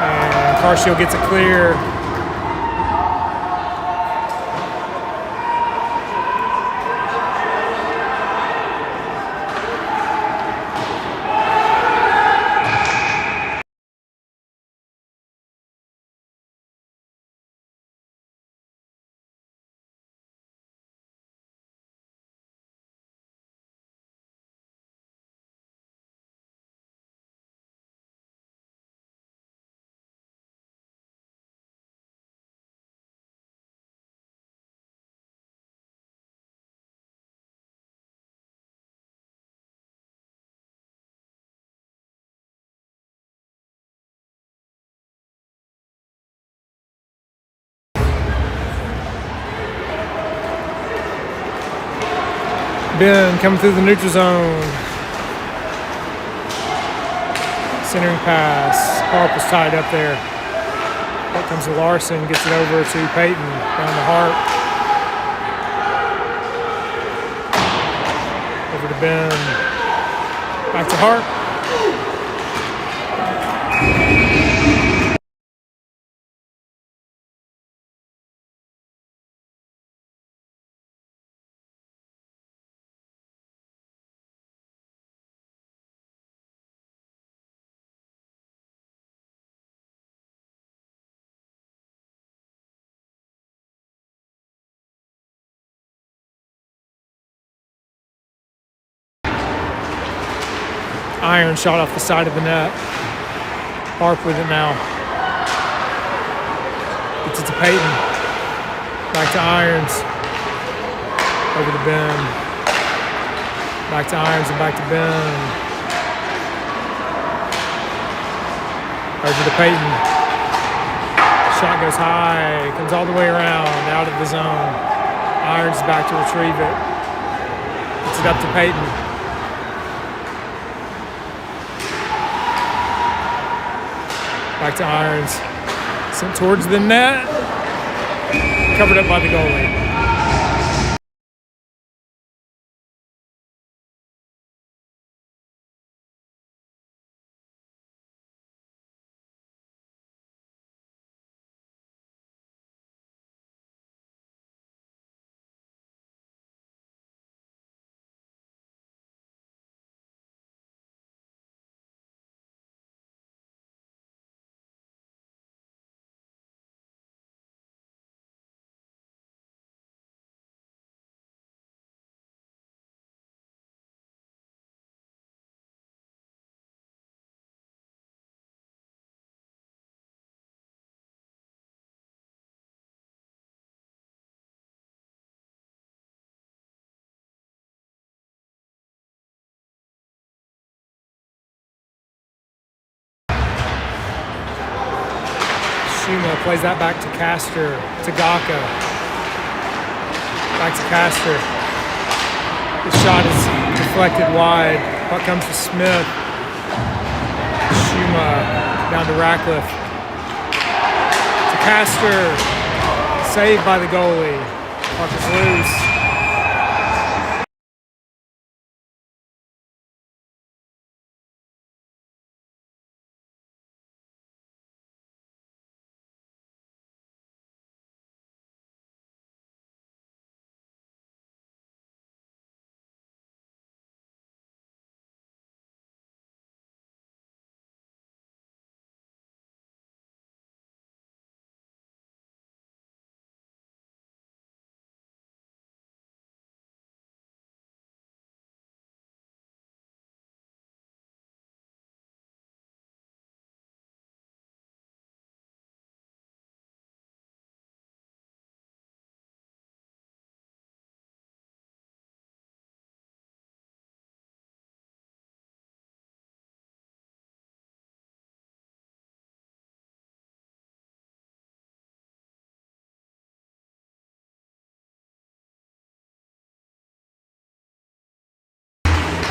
And Carshield gets it clear. Ben coming through the neutral zone. Centering pass. Harp was tied up there. That comes to Larson, gets it over to Peyton, down to Hart. Over to Ben. Back to Hart. Iron shot off the side of the net. Harp with it now. Gets it to Peyton. Back to Irons. Over to Ben. Back to Irons and back to Ben. Over to Peyton. Shot goes high. Comes all the way around. Out of the zone. Irons back to retrieve it. Gets it up to Peyton. Back to Irons. Sent towards the net. Covered up by the goalie. Shuma plays that back to Castor, to Gaka. Back to Castor. The shot is deflected wide. Puck comes to Smith. Shuma down to Ratcliffe. To Castor. Saved by the goalie. Puck is loose.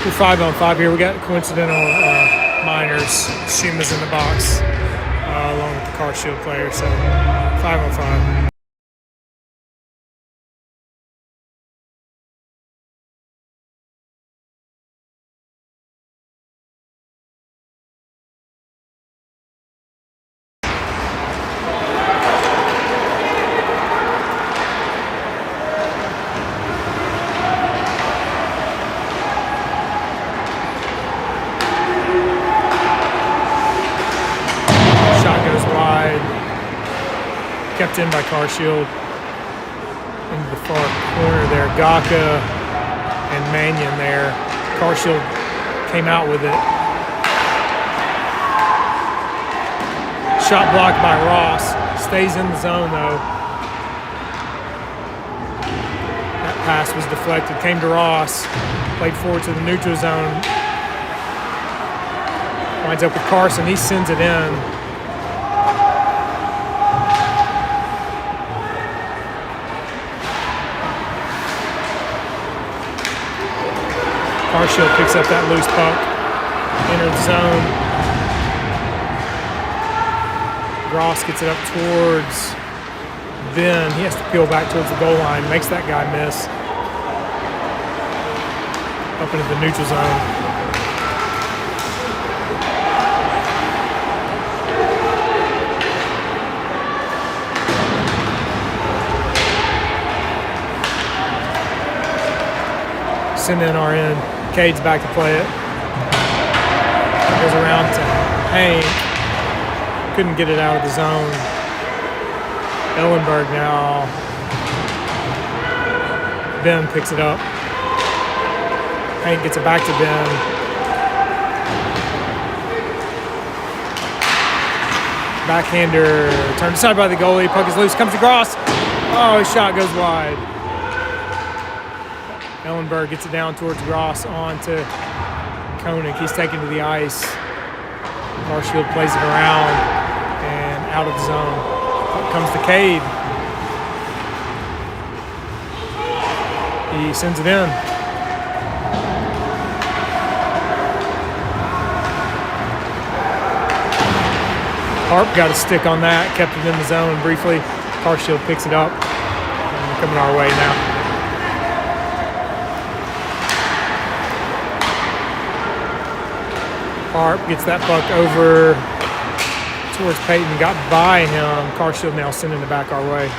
We're 5-on-5 here. We got coincidental minors. Shuma's in the box along with the Carshield player. So 5-on-5. Kept in by Carshield into the far corner there. Gaka and Mannion there. Carshield came out with it. Shot blocked by Ross. Stays in the zone though. That pass was deflected. Came to Ross. Played forward to the neutral zone. Winds up with Carson. He sends it in. Carshield picks up that loose puck, enters the zone. Ross gets it up towards Ben. He has to peel back towards the goal line, makes that guy miss. Up into the neutral zone. Send in RN. Cade's back to play it. Goes around to Hank. Couldn't get it out of the zone. Ellenberg now. Ben picks it up. Hank gets it back to Ben. Backhander turned aside by the goalie. Puck is loose. Comes across. Oh, his shot goes wide. Ellenberg gets it down towards Gross on to Koenig. He's taken to the ice. Carshield plays it around and out of the zone. Up comes the Cade. He sends it in. Harp got a stick on that, kept it in the zone briefly. Carshield picks it up. And coming our way now. Harp gets that puck over towards Peyton, got by him. Carshield now sending it back our way.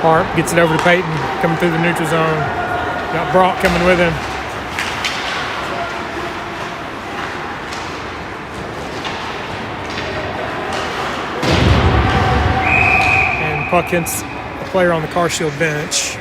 Harp gets it over to Peyton, coming through the neutral zone. Got Brock coming with him. And puck hits a player on the Carshield bench.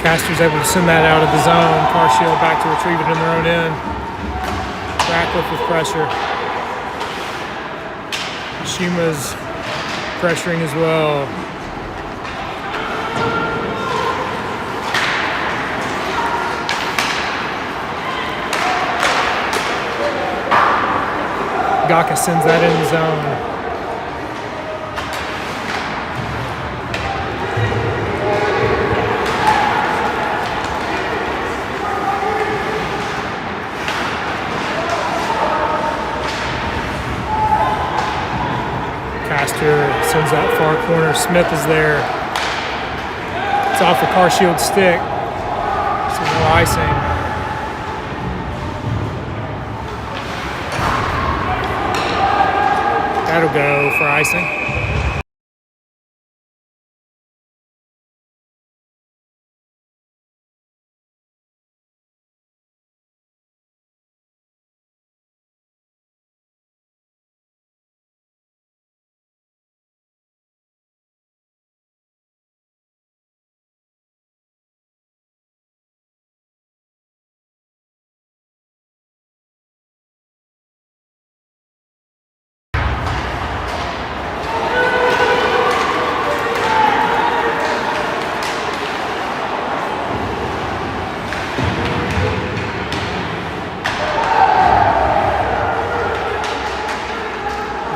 Caster's able to send that out of the zone. Carshield back to retrieve it in their own end. Ratcliffe with pressure. Schuma's pressuring as well. Gaka sends that in the zone. Sends that far corner. Smith is there. It's off the Carshield stick. So no icing. That'll go for icing.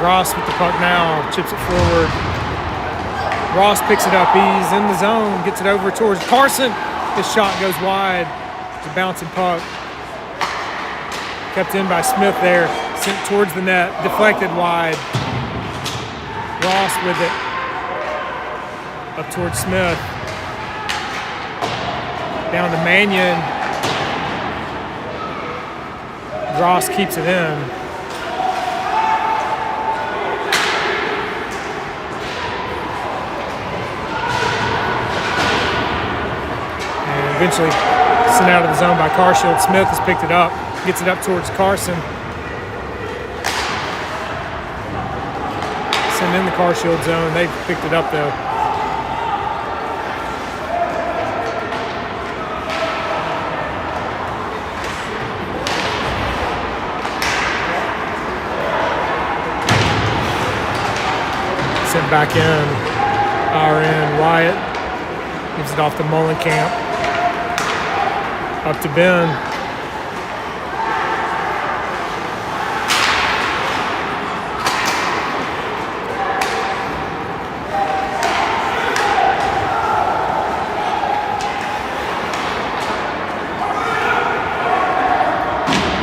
Ross with the puck now, chips it forward. Ross picks it up, he's in the zone, gets it over towards Carson. His shot goes wide. It's a bouncing puck. Kept in by Smith there, sent towards the net, deflected wide. Ross with it, up towards Smith. Down to Mannion. Ross keeps it in. Eventually sent out of the zone by Carshield. Smith has picked it up, gets it up towards Carson. Sent in the Carshield zone. They've picked it up though. Sent back in. Our end. Wyatt gives it off to Mullenkamp. Up to Ben.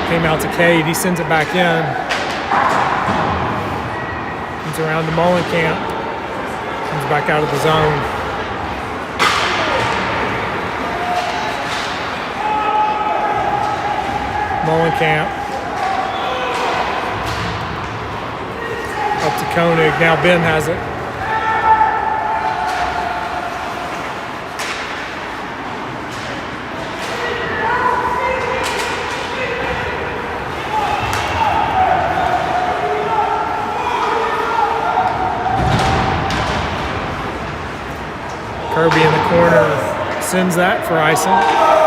Came out to Cade. He sends it back in. Comes around to Mullenkamp. Comes back out of the zone. Mullenkamp. Up to Koenig. Now Ben has it. Kirby in the corner sends that for icing.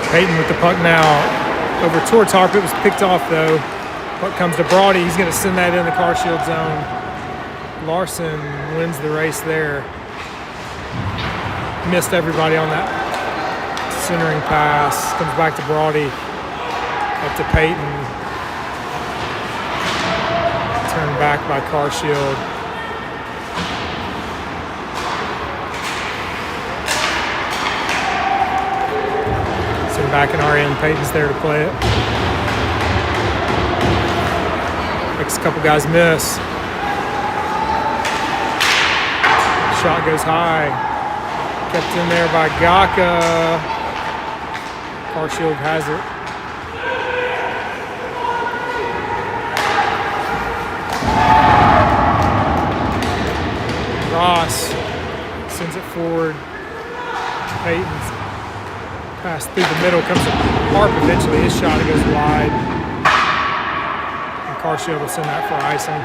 Peyton with the puck now over towards Harper. It was picked off though. Puck comes to Brody. He's going to send that in the Carshield zone. Larson wins the race there. Missed everybody on that centering pass. Comes back to Brody. Up to Peyton. Turned back by Carshield. Back in our end, Peyton's there to play it. Makes a couple guys miss. Shot goes high. Kept in there by Gaka. Carshield has it. Ross sends it forward. Peyton's pass through the middle, comes to Harp eventually. His shot goes wide. And Carshield will send that for icing.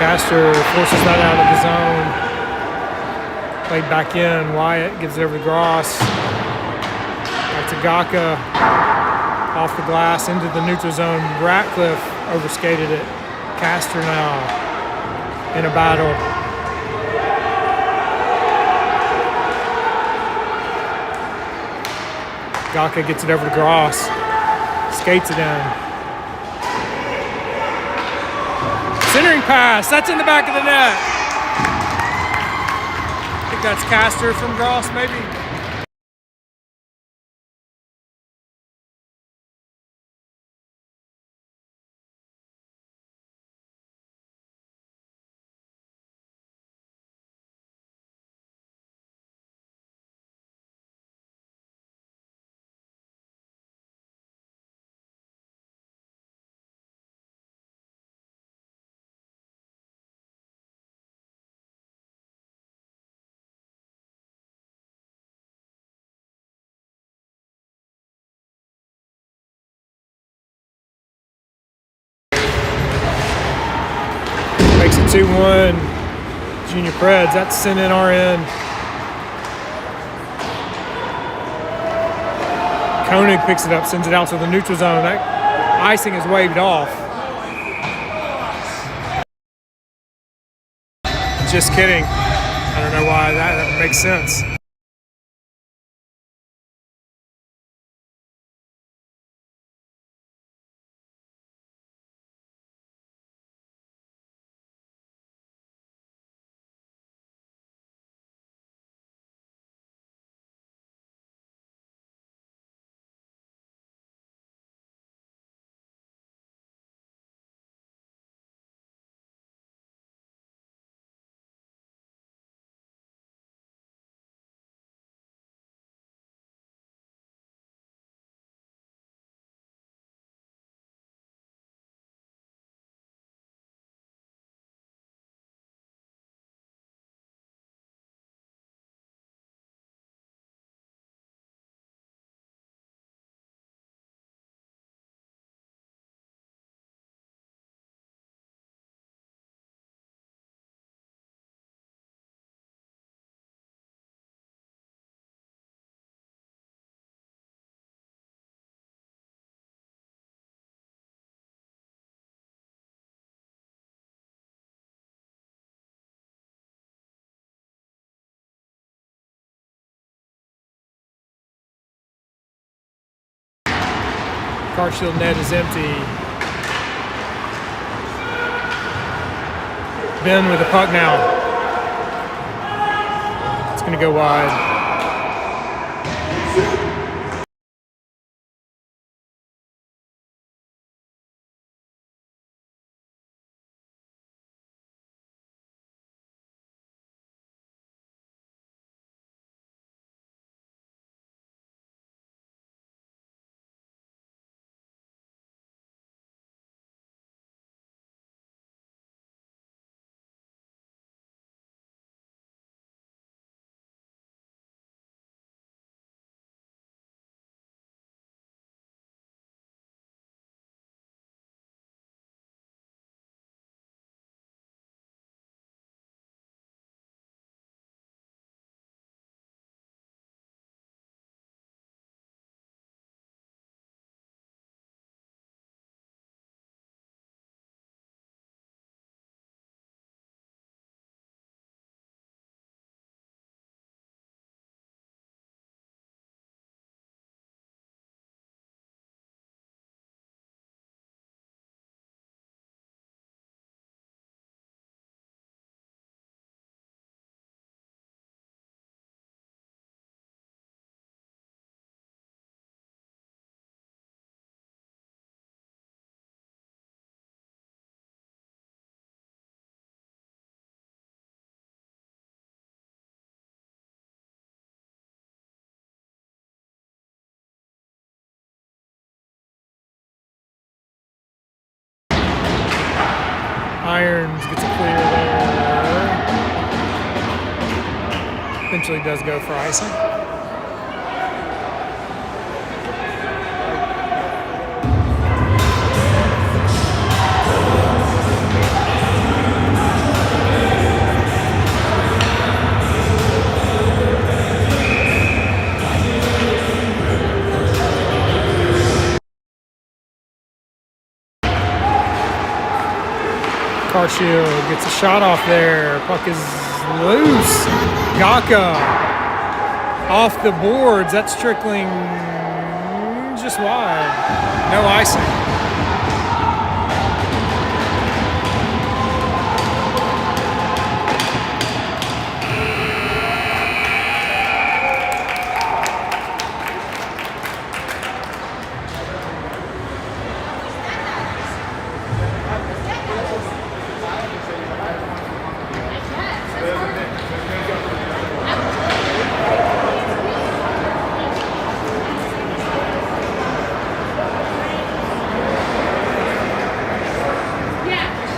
Castor forces that out of the zone. Played back in. Wyatt gives it over to Gross. Back to Gaka. Off the glass into the neutral zone. Ratcliffe overskated it. Castor now in a battle. Gaka gets it over to Gross. Skates it in. Centering pass, that's in the back of the net. I think that's Castor from Gross, maybe. Makes it 2-1. Junior Preds, that's sent in our end. Koenig picks it up, sends it out to the neutral zone. That icing is waved off. Just kidding. I don't know why that makes sense. Carshield net is empty. Ben with the puck now. It's going to go wide. Irons gets a clear there. Eventually does go for icing. Carshield gets a shot off there. Puck is loose. Gaka off the boards. That's trickling just wide. No icing.